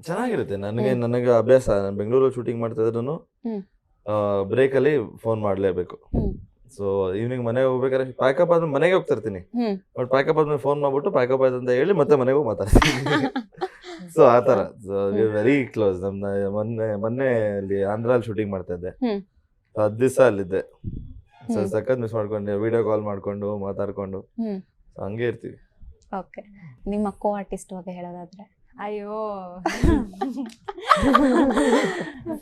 ಚೆನ್ನಾಗಿರುತ್ತೆ. ನನಗೆ ಅಭ್ಯಾಸ, ನಾನು ಬೆಂಗಳೂರಲ್ಲಿ ಶೂಟಿಂಗ್ ಮಾಡ್ತಾ ಇದ್ರು ಬ್ರೇಕ್ ಅಲ್ಲಿ ಫೋನ್ ಮಾಡ್ಲೇಬೇಕು. ಸೊ ಈವ್ನಿಂಗ್ ಮನೆಗೆ ಹೋಗ್ಬೇಕಾದ್ರೆ ಪ್ಯಾಕಪ್ ಆದ್ಮೇಲೆ ಮನೆಗೆ ಹೋಗ್ತಾ ಇರ್ತೀನಿ, ಬಟ್ ಪ್ಯಾಕಪ್ ಆದ್ಮೇಲೆ ಫೋನ್ ಮಾಡ್ಬಿಟ್ಟು ಪ್ಯಾಕಪ್ ಆಯ್ತು ಅಂತ ಹೇಳಿ ಮತ್ತೆ ಮನೆಗೆ ಹೋಗಿ ಮಾತಾಡ್ತೀನಿ. ಸೊ ಆತರ ವೆರಿ ಕ್ಲೋಸ್. ಮೊನ್ನೆ ಅಲ್ಲಿ ಆಂಧ್ರಲ್ಲಿ ಶೂಟಿಂಗ್ ಮಾಡ್ತಾ ಇದ್ದೆ, 10 ದಿವಸ ಅಲ್ಲಿದ್ದೆ. ಸೊ ಸಖತ್ ಮಿಸ್ ಮಾಡ್ಕೊಂಡು ವಿಡಿಯೋ ಕಾಲ್ ಮಾಡ್ಕೊಂಡು ಮಾತಾಡ್ಕೊಂಡು ಹಂಗೆ ಇರ್ತೀವಿ. ಓಕೆ, ನಿಮ್ಮ ಕೋ ಆರ್ಟಿಸ್ಟ್ ಬಗ್ಗೆ ಹೇಳೋದಾದ್ರೆ? ಅಯ್ಯೋ,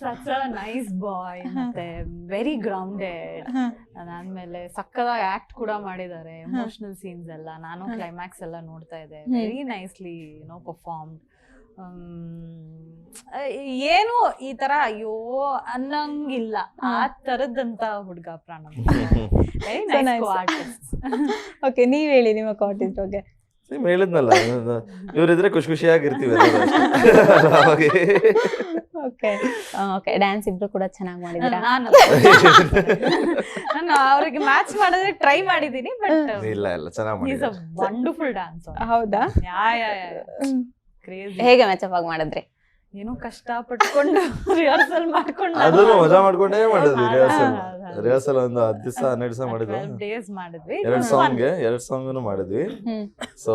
ಸಚ್ ಅ ನೈಸ್ ಬಾಯ್, ಮತ್ತೆ ವೆರಿ ಗ್ರೌಂಡೆಡ್. ಅದಾದ್ಮೇಲೆ ಸಕ್ಕದಾಗಿ ಆಕ್ಟ್ ಕೂಡ ಮಾಡಿದ್ದಾರೆ, ಎಮೋಷನಲ್ ಸೀನ್ಸ್ ಎಲ್ಲ. ನಾನು ಕ್ಲೈಮ್ಯಾಕ್ಸ್ ಎಲ್ಲ ನೋಡ್ತಾ ಇದ್ದೆ, ವೆರಿ ನೈಸ್ಲಿ ಪರ್ಫಾರ್ಮ್ಡ್. ಏನು ಈ ತರ ಅಯ್ಯೋ ಅನ್ನಂಗಿಲ್ಲ, ಆ ತರದಂತ ಹುಡುಗ ಪ್ರಾಣ. Very nice artist. ಓಕೆ, ನೀವ್ ಹೇಳಿ ನಿಮ್ಮ ಕೋ ಆರ್ಟಿಸ್ಟ್ ಬಗ್ಗೆ. ಹೇಳಿದ್ನಲ್ಲ, ಇವ್ರಿದ್ರೆ ಖುಷಿಯಾಗಿರ್ತೀವಿ. ಓಕೆ, ಡ್ಯಾನ್ಸ್ ಇಬ್ರು ಕೂಡ ಚೆನ್ನಾಗಿ ಮಾಡಿದ್ದೀರಾ? ನಾನು ಅವ್ರಿಗೆ ಮ್ಯಾಚ್ ಮಾಡೋದಕ್ಕೆ ಟ್ರೈ ಮಾಡಿದೀನಿ, ಬಟ್ ಇಲ್ಲ ಚೆನ್ನಾಗಿ ಮಾಡಿದ್ದಾರೆ. Wonderful dance. ಹೌದಾ? ಕ್ರೇಜಿ. ಹೇಗೆ ಮ್ಯಾಚ್ ಅಪ್ ಆಗಿ ಮಾಡಿದ್ರಿ? ಏನೋ ಕಷ್ಟ ಪಟ್ಕೊಂಡು ರಿಹರ್ಸಲ್ ಮಾಡ್ಕೊಂಡು ಅದನ್ನು ಮಜಾ ಮಾಡ್ಕೊಂಡೇ ಮಾಡಿದ್ವಿ ರಿಹರ್ಸಲ್ ಒಂದು 10 ದಿವಸ 12 ದಿವಸ ಮಾಡಿದ್ವಿ. ಡೇಸ್ ಮಾಡಿದ್ವಿ. 2 ಸಾಂಗ್ ಮಾಡಿದ್ವಿ. ಸೊ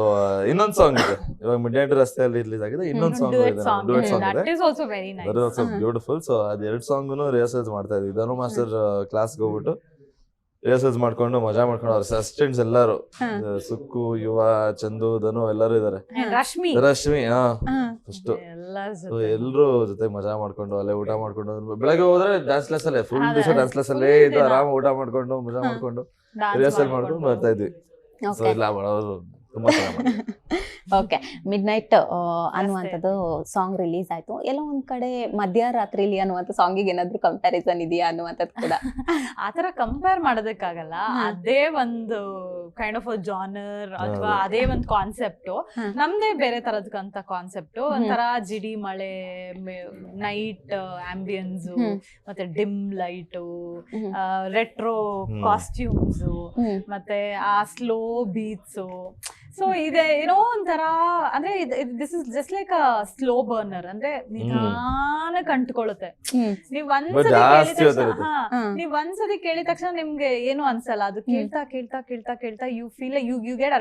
ಇನ್ನೊಂದ್ ಸಾಂಗ್ ಇದೆ ಇವಾಗ ಮಿಡ್ ನೈಟ್ ರಸ್ತೆಯಲ್ಲಿ ರಿಲೀಸ್ ಆಗಿದೆ. ಇನ್ನೊಂದ್ ಸಾಂಗ್ ಇದೆ, ಡುಯೆಟ್ ಸಾಂಗ್ ಇದೆ, That is also very nice. That is also beautiful. So ಅದ್ 2 ಸಾಂಗ್ನು ರಿಹರ್ಸಲ್ಸ್ ಮಾಡ್ತಾ ಇದ್ವಿ. ಧನು ಮಾಸ್ಟರ್ ಕ್ಲಾಸ್ಗೆ ಹೋಗ್ಬಿಟ್ಟು ರಿಹರ್ಸಲ್ಸ್ ಮಾಡ್ಕೊಂಡು ಮಜಾ ಮಾಡ್ಕೊಂಡು ಅವ್ರ ಅಸಿಸ್ಟೆಂಟ್ಸ್ ಎಲ್ಲಾರು ಸುಕ್ಕು, ಯುವ, ಚಂದು, ಧನು ಎಲ್ಲರೂ ಇದಾರೆ. ರಶ್ಮಿ ಫಸ್ಟ್ ಎಲ್ರು ಜೊತೆ ಮಜಾ ಮಾಡ್ಕೊಂಡು ಅಲ್ಲೇ ಊಟ ಮಾಡ್ಕೊಂಡು ಬೆಳಗ್ಗೆ ಹೋದ್ರೆ ಡ್ಯಾನ್ಸ್ ಕ್ಲಾಸ್ ಅಲ್ಲೇ ಫುಲ್ ದಿವಸ ಡ್ಯಾನ್ಸ್ ಕ್ಲಾಸ್ ಅಲ್ಲೇ ಇದ್ದು ಆರಾಮ ಊಟ ಮಾಡ್ಕೊಂಡು ಮಜಾ ಮಾಡ್ಕೊಂಡು ರಿಹರ್ಸಲ್ ಮಾಡ್ಕೊಂಡು ಬರ್ತಾ ಇದ್ವಿ. ಸೊ ಇಲ್ಲ ಅವರು ತುಂಬಾ ಚೆನ್ನಾಗಿ ಓಕೆ. ಮಿಡ್ ನೈಟ್ ಅನ್ನುವಂಥದ್ದು ಸಾಂಗ್ ರಿಲೀಸ್ ಆಯ್ತು. ಎಲ್ಲೋ ಒಂದ್ ಕಡೆ ಮಧ್ಯರಾತ್ರಿಲಿ ಅನ್ನುವಂಥ ಸಾಂಗಿಗೆ ಏನಾದ್ರು ಕಂಪ್ಯಾರಿಸನ್ ಇದೆಯಾ ಅನ್ನುವಂಥದ್ದು ಕೂಡ ಆತರ ಕಂಪೇರ್ ಮಾಡೋದಕ್ಕಾಗಲ್ಲ. ಅದೇ ಒಂದು ಕೈಂಡ್ ಆಫ್ ಜಾನರ್ ಅಥವಾ ಅದೇ ಒಂದು ಕಾನ್ಸೆಪ್ಟ್, ನಮ್ದೇ ಬೇರೆ ತರದಂತ ಕಾನ್ಸೆಪ್ಟ್. ಒಂಥರ ಜಿಡಿ ಮಳೆ, ನೈಟ್ ಆಂಬಿಯನ್ಸ್, ಮತ್ತೆ ಡಿಮ್ ಲೈಟ್, ರೆಟ್ರೋ ಕಾಸ್ಟ್ಯೂಮ್ಸ್, ಮತ್ತೆ ಆ ಸ್ಲೋ ಬೀಟ್ಸ್. ಸೊ ಇದೆ ಏನೋ ಒಂಥರ ಅಂದ್ರೆ this is just like a slow burner. ಅಂದ್ರೆ ನಿಧಾನಕ್ಕೆ ಅಂಟ್ಕೊಳ್ಳುತ್ತೆ. ನೀವ್ ಒಂದ್ಸತಿ ಕೇಳಿದ ತಕ್ಷಣ ನಿಮ್ಗೆ ಏನು ಅನ್ಸಲ್ಲ. ಅದು ಕೇಳ್ತಾ ಕೇಳ್ತಾ ಕೇಳ್ತಾ ಕೇಳ್ತಾ you feel you get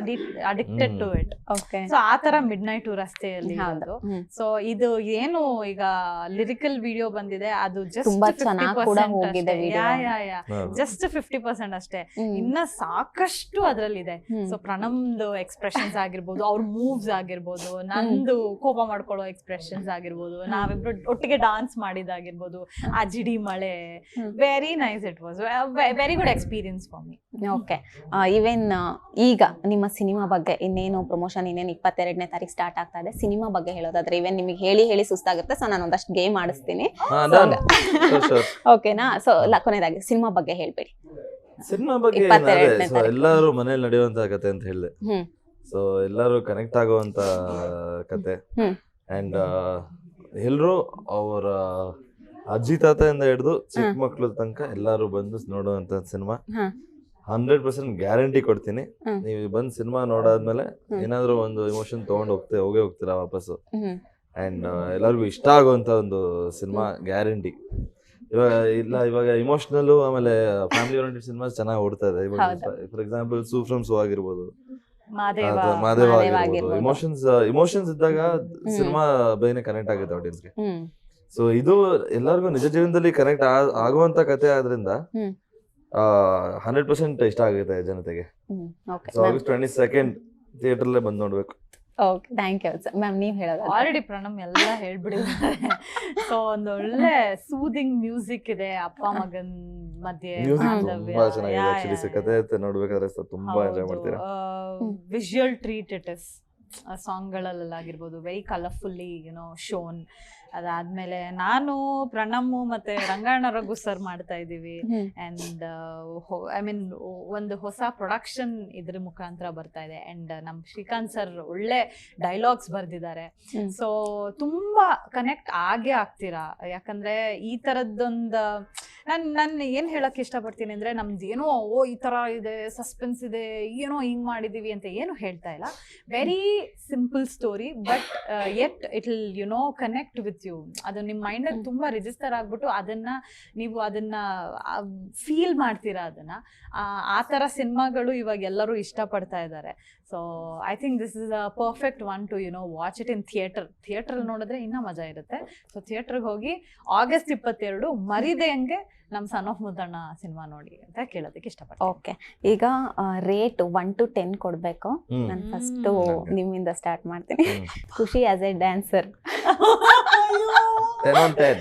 addicted to it. So ಆ ತರ ಮಿಡ್ ನೈಟ್ ರಸ್ತೆಯಲ್ಲಿ. ಸೊ ಇದು ಏನು ಈಗ ಲಿರಿಕಲ್ ವಿಡಿಯೋ ಬಂದಿದೆ, ಅದು ಜಸ್ಟ್ 50% ಅಷ್ಟೇ. ಇನ್ನ ಸಾಕಷ್ಟು ಅದ್ರಲ್ಲಿದೆ. ಸೊ ಪ್ರಣಮ್ದು ಎಕ್ಸ್ಪ್ರೆಷನ್ಸ್ ಆಗಿರ್ಬೋದು, ಅವ್ರ ಮೂವ್ಸ್ ಆಗಿರ್ಬೋದು, ನಂದು ಕೋಪ ಮಾಡ್ಕೊಳ್ಳೋ ಎಕ್ಸ್ಪ್ರೆಷನ್ಸ್ ಆಗಿರ್ಬೋದು, ನಾವಿಬ್ರು ಒಟ್ಟಿಗೆ ಡಾನ್ಸ್ ಮಾಡಿದಾಗಿರ್ಬೋದು, ಆ ಜಿಡಿ ಮಳೆ, very nice. It was very good experience for me. Okay. Even ಈಗ ನಿಮ್ಮ ಸಿನಿಮಾ ಬಗ್ಗೆ ಇನ್ನೇನು ಪ್ರಮೋಷನ್ ಇನ್ನೇನು 22ನೇ ತಾರೀಕು ಸ್ಟಾರ್ಟ್ ಆಗ್ತಾ ಇದೆ. ಸಿನಿಮಾ ಬಗ್ಗೆ ಹೇಳೋದಾದ್ರೆ ಇವನ್ ನಿಮಗೆ ಹೇಳಿ ಹೇಳಿ ಸುಸ್ತಾಗುತ್ತೆ. ಸೊ ನಾನು ಒಂದಷ್ಟು ಗೇಮ್ ಆಡಿಸ್ತೀನಿ, ಓಕೆನಾ? ಸೊ ಕೊನೆಯದಾಗಿ ಸಿನಿಮಾ ಬಗ್ಗೆ ಹೇಳ್ಬೇಡಿ. ಸಿನಿಮಾ ಬಗ್ಗೆ ಎಲ್ಲರೂ ಮನೇಲಿ ನಡೆಯುವಂತ ಕತೆ ಅಂತ ಹೇಳಿದೆ. ಸೊ ಎಲ್ಲರೂ ಕನೆಕ್ಟ್ ಆಗುವಂತ ಕತೆ. ಅಂಡ್ ಎಲ್ರು ಅವರ ಅಜ್ಜಿ ತಾತೆಯಿಂದ ಹಿಡಿದು ಚಿಕ್ಕ ಮಕ್ಳ ತನಕ ಎಲ್ಲಾರು ಬಂದು ನೋಡುವಂತ ಸಿನಿಮಾ. 100% ಗ್ಯಾರಂಟಿ ಕೊಡ್ತೀನಿ. ನೀವು ಬಂದ್ ಸಿನಿಮಾ ನೋಡಾದ್ಮೇಲೆ ಏನಾದ್ರು ಒಂದು ಇಮೋಷನ್ ತಗೊಂಡ್ ಹೋಗೇ ಹೋಗ್ತೀರಾ ವಾಪಸ್ಸು. ಅಂಡ್ ಎಲ್ಲರಿಗೂ ಇಷ್ಟ ಆಗುವಂತ ಒಂದು ಸಿನಿಮಾ ಗ್ಯಾರಂಟಿ. ಇವಾಗ ಇಮೋಷನಲ್ ಆಮೇಲೆ ಫ್ಯಾಮಿಲಿ ಓರಿಯೆಂಟೆಡ್ ಸಿನಿಮಾ ಚೆನ್ನಾಗಿ ಓಡ್ತಾ ಇದೆ. ಇವಾಗ ಫಾರ್ ಎಕ್ಸಾಂಪಲ್ ಸೂ ಫ್ರಮ್ ಸೂ ಆಗಿರ್ಬೋದು, ಮಾದೇವ ಆಗಿರ್ಬೋದು. ಇಮೋಷನ್ಸ್ ಇದ್ದಾಗ ಸಿನಿಮಾ ಬೇಗನೆ ಕನೆಕ್ಟ್ ಆಗುತ್ತೆ ಆಡಿಯನ್ಸ್ಗೆ. ಸೊ ಇದು ಎಲ್ಲರಿಗೂ ನಿಜ ಜೀವನದಲ್ಲಿ ಕನೆಕ್ಟ್ ಆಗುವಂತ ಕತೆ ಆದ್ರಿಂದ 100% ಇಷ್ಟ ಆಗುತ್ತೆ ಜನತೆಗೆ. ಸೊ ಆಗಸ್ಟ್ 22 ಥಿಯೇಟರ್ಲೇ ಬಂದು ನೋಡ್ಬೇಕು. Okay, thank you ma'am. ನೀವ್ ಹೇಳೋದು ಆಲ್ರೆಡಿ ಪ್ರಣಮ್ ಎಲ್ಲ ಹೇಳ್ಬಿಡಿದ್ದಾರೆ. ಸೊ ಒಂದು ಒಳ್ಳೆ ಸೂದಿಂಗ್ ಮ್ಯೂಸಿಕ್ ಇದೆ ಅಪ್ಪ ಮಗನ್ ಮಧ್ಯೆ. ತುಂಬಾ ಚೆನ್ನಾಗಿದೆ ಕತೆ ನೋಡ್ಬೇಕಾದ್ರೆ ತುಂಬಾ ಎಂಜಾಯ್ ಮಾಡ್ತೀರಾ. Visual treat it is. ಸಾಂಗ್ಗಳಲ್ಲಾಗಿರ್ಬೋದು ವೆರಿ ಕಲರ್ಫುಲ್ಲಿ ಶೋನ್. ಅದಾದ್ಮೇಲೆ ನಾನು ಪ್ರಣಮ್ಮು ಮತ್ತೆ ರಂಗಾಯಣ ರಘು ಸರ್ ಮಾಡ್ತಾ ಇದ್ದೀವಿ. ಅಂಡ್ ಐ ಮೀನ್ ಒಂದು ಹೊಸ ಪ್ರೊಡಕ್ಷನ್ ಇದ್ರ ಮುಖಾಂತರ ಬರ್ತಾ ಇದೆ. ಅಂಡ್ ನಮ್ ಶ್ರೀಕಾಂತ್ ಸರ್ ಒಳ್ಳೆ ಡೈಲಾಗ್ಸ್ ಬರ್ದಿದ್ದಾರೆ. ಸೊ ತುಂಬಾ ಕನೆಕ್ಟ್ ಆಗೇ ಆಗ್ತೀರಾ. ಯಾಕಂದ್ರೆ ಈ ತರದ್ದೊಂದು ನಾನು ಏನ್ ಹೇಳಕ್ ಇಷ್ಟಪಡ್ತೀನಿ ಅಂದ್ರೆ, ನಮ್ದು ಏನೋ ಈ ತರ ಇದೆ, ಸಸ್ಪೆನ್ಸ್ ಇದೆ, ಏನೋ ಹಿಂಗ್ ಮಾಡಿದೀವಿ ಅಂತ ಏನು ಹೇಳ್ತಾ ಇಲ್ಲ. Very simple story, but yet it will connect with you. ಅದು ನಿಮ್ಮ ಮೈಂಡ್ ಅಲ್ಲಿ ತುಂಬಾ ರಿಜಿಸ್ಟರ್ ಆಗ್ಬಿಟ್ಟು ನೀವು ಅದನ್ನ ಫೀಲ್ ಮಾಡ್ತೀರಾ. ಅದನ್ನ ಆ ತರ ಸಿನಿಮಾಗಳು ಇವಾಗ ಎಲ್ಲರೂ ಇಷ್ಟಪಡ್ತಾ ಇದ್ದಾರೆ. So I think this is a perfect one to watch it in theatre ನೋಡಿದ್ರೆ ಇನ್ನೂ ಮಜಾ ಇರುತ್ತೆ. ಸೊ ಥಿಯೇಟರ್ಗೆ ಹೋಗಿ ಆಗಸ್ಟ್ 22 ಮರಿದೆ ಹಂಗೆ ನಮ್ಮ ಸನ್ ಆಫ್ ಮುದ್ದಣ್ಣ ಸಿನಿಮಾ ನೋಡಿ ಅಂತ ಕೇಳೋದಕ್ಕೆ ಇಷ್ಟಪಡ್ತೀನಿ. ಓಕೆ, ಈಗ ರೇಟ್ 1 to 10 ಕೊಡ್ಬೇಕು. ನಾನು ಫಸ್ಟ್ ನಿಮ್ಮಿಂದ ಸ್ಟಾರ್ಟ್ ಮಾಡ್ತೀನಿ. ಖುಷಿ ಆಸ್ ಎ ಡ್ಯಾನ್ಸರ್ 10 on 10.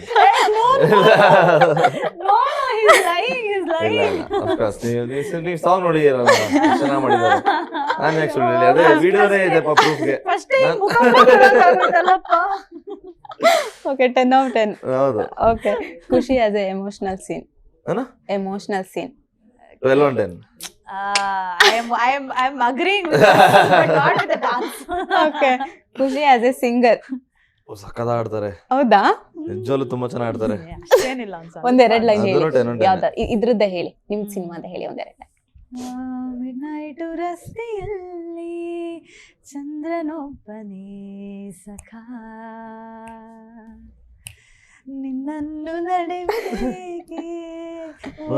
ನೀವು ಸಾಂಗ್ ನೋಡಿ ಚೆನ್ನಾಗಿ ಮಾಡಿದ್ದಾರೆ. ನಾನು ಆಕ್ಚುಲಿ ಅದೇ ವಿಡಿಯೋನೇ ಇದೆ ಪ್ರೂಫ್ಗೆ. Okay, 10 out of 10. ಹೌದು. Okay, Khushi as a emotional scene. Emotional scene 12 on 10. I am agreeing with that, but not with the dance. Okay, Khushi as A singer. ಸಕ್ಕದ ಆಡ್ತಾರೆ. ಹೌದಾ? ನಿಜವಾಗ್ಲೂ ತುಂಬಾ ಚೆನ್ನಾಗಿ ಆಡ್ತಾರೆ. ಅಷ್ಟೇನಿಲ್ಲ ಅನ್ಸ. ಒಂದೆರಡು ಲೈನ್ ಹೇಳಿ. ಅದನ್ನು 10 on 10. ಯಾವ್ದು ಇದ್ರದ್ದೇ ಹೇಳಿ, ನಿಮ್ ಸಿನಿಮಾದ ಹೇಳಿ ಒಂದೆರಡು ಲೈನ್. ಮಿಡ್ನೈಟ್ ರಸ್ತೆಯಲ್ಲಿ ಚಂದ್ರನೊಬ್ಬನೇ ಸಖ ನಿನ್ನನ್ನು ನಡೆಯುವುದೇಕೆ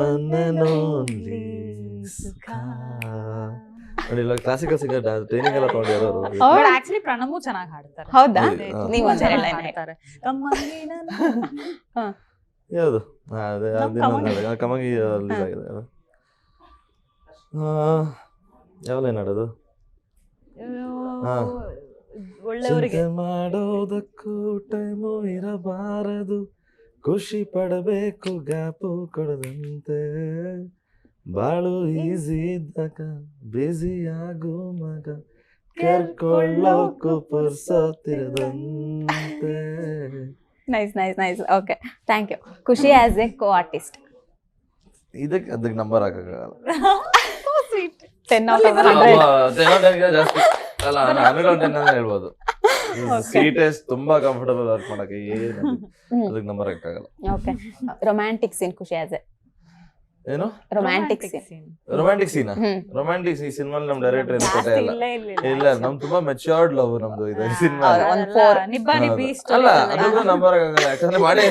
One and only ಸುಖ. ನೋಡಿ ಇವಾಗ ಕ್ಲಾಸಿಕಲ್ ಸಿಂಗರ್ ಟ್ರೈನಿಂಗ್ ಎಲ್ಲ ತಗೊಂಡಿರೋ ಅವ್ರು ಆಕ್ಚುಲಿ ಪ್ರಣಮು ಚೆನ್ನಾಗಿ ಹಾಡ್ತಾರೆ. ಹೌದಾ ಹೌದು. ನೀವು ತುಂಬಾ ಒಂದ್ ಚೆನ್ನಾಗ್ line ಹಾಡ್ತಾರೆ. ಕಮ್ಮಂಗಿ ನನ್ನ ಯಾವುದು ಅದೇ ನಮ್ ಅದಿನ್ನೊಂದು ಹಾಡು ಕಮಂಗಿ ರಿಲೀಸ್ ಆಗಿದೆ ಅದು ಯಾವ ಲೈನ್ ಹಾಡೋದು ಹಾ. ಒಳ್ಳೆಯವರಿಗೆ ಚಿಂತೆ ಮಾಡೋದಕ್ಕೂ ಟೈಮು ಇರಬಾರದು ಖುಷಿ ಪಡಬೇಕು ಗ್ಯಾಪು ಕೊಡದಂತೆ ಬಾಳು ಈಸಿ ಇದ್ದಾಗ ಬ್ಯುಸಿ ಆಗು ಮಗ ಕೇಳ್ಕೊಳ್ಳೋಕು ಪುರ್ಸೋತಿರದಂತೆ. Nice okay thank you. ಖುಷಿ ಆಸ್ ಎ ಕೋ ಆರ್ಟಿಸ್ಟ್ ಅದಕ್ಕೆ ನಂಬರ್ ಹಾಕಕ್ಕಾಗಲ್ಲ. 10 out of 100. ಜಾಸ್ತಿ ಅಲ್ಲ 100 ಅಂತ ಹೇಳ್ಬೋದು. ಸ್ವೀಟೆಸ್ಟ್ ತುಂಬಾ ಕಂಫರ್ಟಬಲ್ ವರ್ಕ್ ಮಾಡಕ್ಕೆ ಏನು ಅದಕ್ಕೆ ನಂಬರ್ ಹಾಕಕ್ಕಾಗಲ್ಲ. ಓಕೆ ರೊಮ್ಯಾಂಟಿಕ್ ಸೀನ್ ಖುಷಿ ಆಸ್ ಎ ಏನು ರೊಮ್ಯಾಂಟಿಕ್ ಸೀನ್. ರೊಮ್ಯಾಂಟಿಕ್ ಸೀನಾ ಹ್ಮ್ ರೊಮ್ಯಾಂಟಿಕ್ ಈ ಸಿನಿಮಾ ನಮ್ ಡೈರೆಕ್ಟರ್ ಏನು ಕೊಟ್ಟೆ ಇಲ್ಲ. ಇಲ್ಲ ಇಲ್ಲ ನಮ್ ತುಂಬಾ ಮೆಚ್ಯೂರ್ಡ್ ಲವ್ ನಮ್ದು ಇದು ಸಿನಿಮಾ. ಹೌದು, ಒಂದ್ 4. ನಿಬ್ಬಾ ನಿಬ್ಬಿ ಅಲ್ಲ ಅದಕ್ಕೂ ನಂಬರ್ ಆಗಲ್ಲ ಯಾಕಂದ್ರೆ ಮಾಡಿ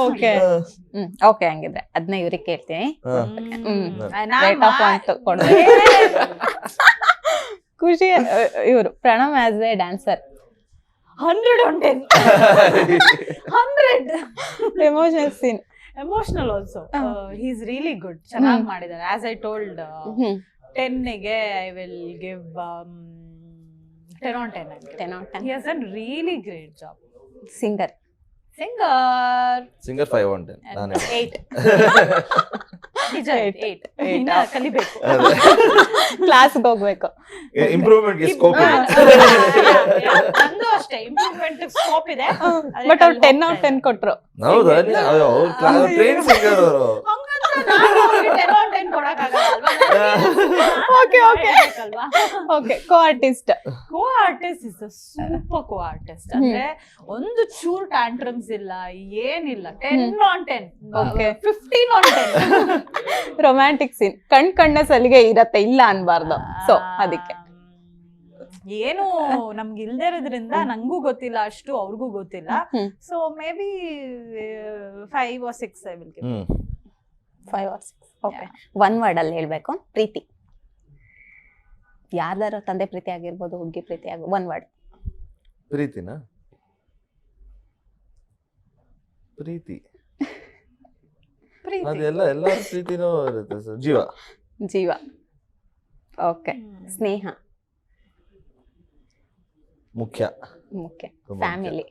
ಓಕೆ ಓಕೆ ಹಂಗಿದ್ರೆ ಅದನ್ನ ಇವ್ರಿಗೆ ಕೇಳ್ತೀನಿ. ರೈಟ್ ಆಫ್ ಪಾಯಿಂಟ್ ಕೊಡ್ರಿ. ಖುಷಿ ಇವರು Pranam as a dancer 100 on 10. 100 emotional scene. Emotional also he's really good. ಚೆನ್ನಾಗಿ ಮಾಡಿದ್ದಾರೆ. ಆಸ್ ಐ ಟೋಲ್ಡ್ 10 ಗೆ I will give 10 on 10. 10 out of 10. He has done really great job. Singer singer 5 on 10 ನಾನೇ 8. ನಿಜ 8. ಇನ್ನ ಕಲಿಬೇಕು. ಕ್ಲಾಸ್ಗೆ ಹೋಗ್ಬೇಕು. ಇಂಪ್ರೂವ್ಮೆಂಟ್ ಗೆ ಸ್ಕೋಪ್ ಇದೆ. ನಂದು ಅಷ್ಟೇ ಇಂಪ್ರೂವ್ಮೆಂಟ್ ಸ್ಕೋಪ್ ಇದೆ. ಬಟ್ ಅವ್ರು 10 out of 10 ಕೊಟ್ರು. ಹೌದಾ ಅವ್ರು ಟ್ರೈನ್ ಸಿಂಗರ್ ಅವರು. Okay. Okay co artist. Co artist is super co artist. ಅಂದ್ರೆ ಒಂದು ಚೂರ್ ಟ್ಯಾಂಟ್ರಮ್ಸ್ ಇಲ್ಲ ಏನಿಲ್ಲ. 10 on 10. Okay. 15 on 10. Romantic scene ಕಣ್ಣ ಸಲಿಗೆ ಇರತ್ತೆ ಇಲ್ಲ ಅನ್ಬಾರ್ದು. ಸೊ ಅದಕ್ಕೆ ಏನು ನಮ್ಗೆ ಇಲ್ದೇ ಇರೋದ್ರಿಂದ ನಂಗೂ ಗೊತ್ತಿಲ್ಲ ಅಷ್ಟು ಅವ್ರಿಗೂ ಗೊತ್ತಿಲ್ಲ. So may be 5 or 6 I will give. 5 or 6. Okay one word ಅಲ್ಲಿ ಹೇಳ್ಬೇಕು. ಪ್ರೀತಿ. ಯಾರ್ದಾರು ತಂದೆ ಪ್ರೀತಿ ಆಗಿರ್ಬೋದು ಹುಡುಗಿ ಪ್ರೀತಿ ಆಗ ಒನ್ ವರ್ಡ್. ಪ್ರೀತಿನಾ ಪ್ರೀತಿ ಅದೆಲ್ಲ ಎಲ್ಲರ ಪ್ರೀತಿನೂ ಇರುತ್ತೆ ಸರ್. ಜೀವ. ಓಕೆ ಸ್ನೇಹ ಮುಖ್ಯ ತುಂಬಾ ಫ್ಯಾಮಿಲಿ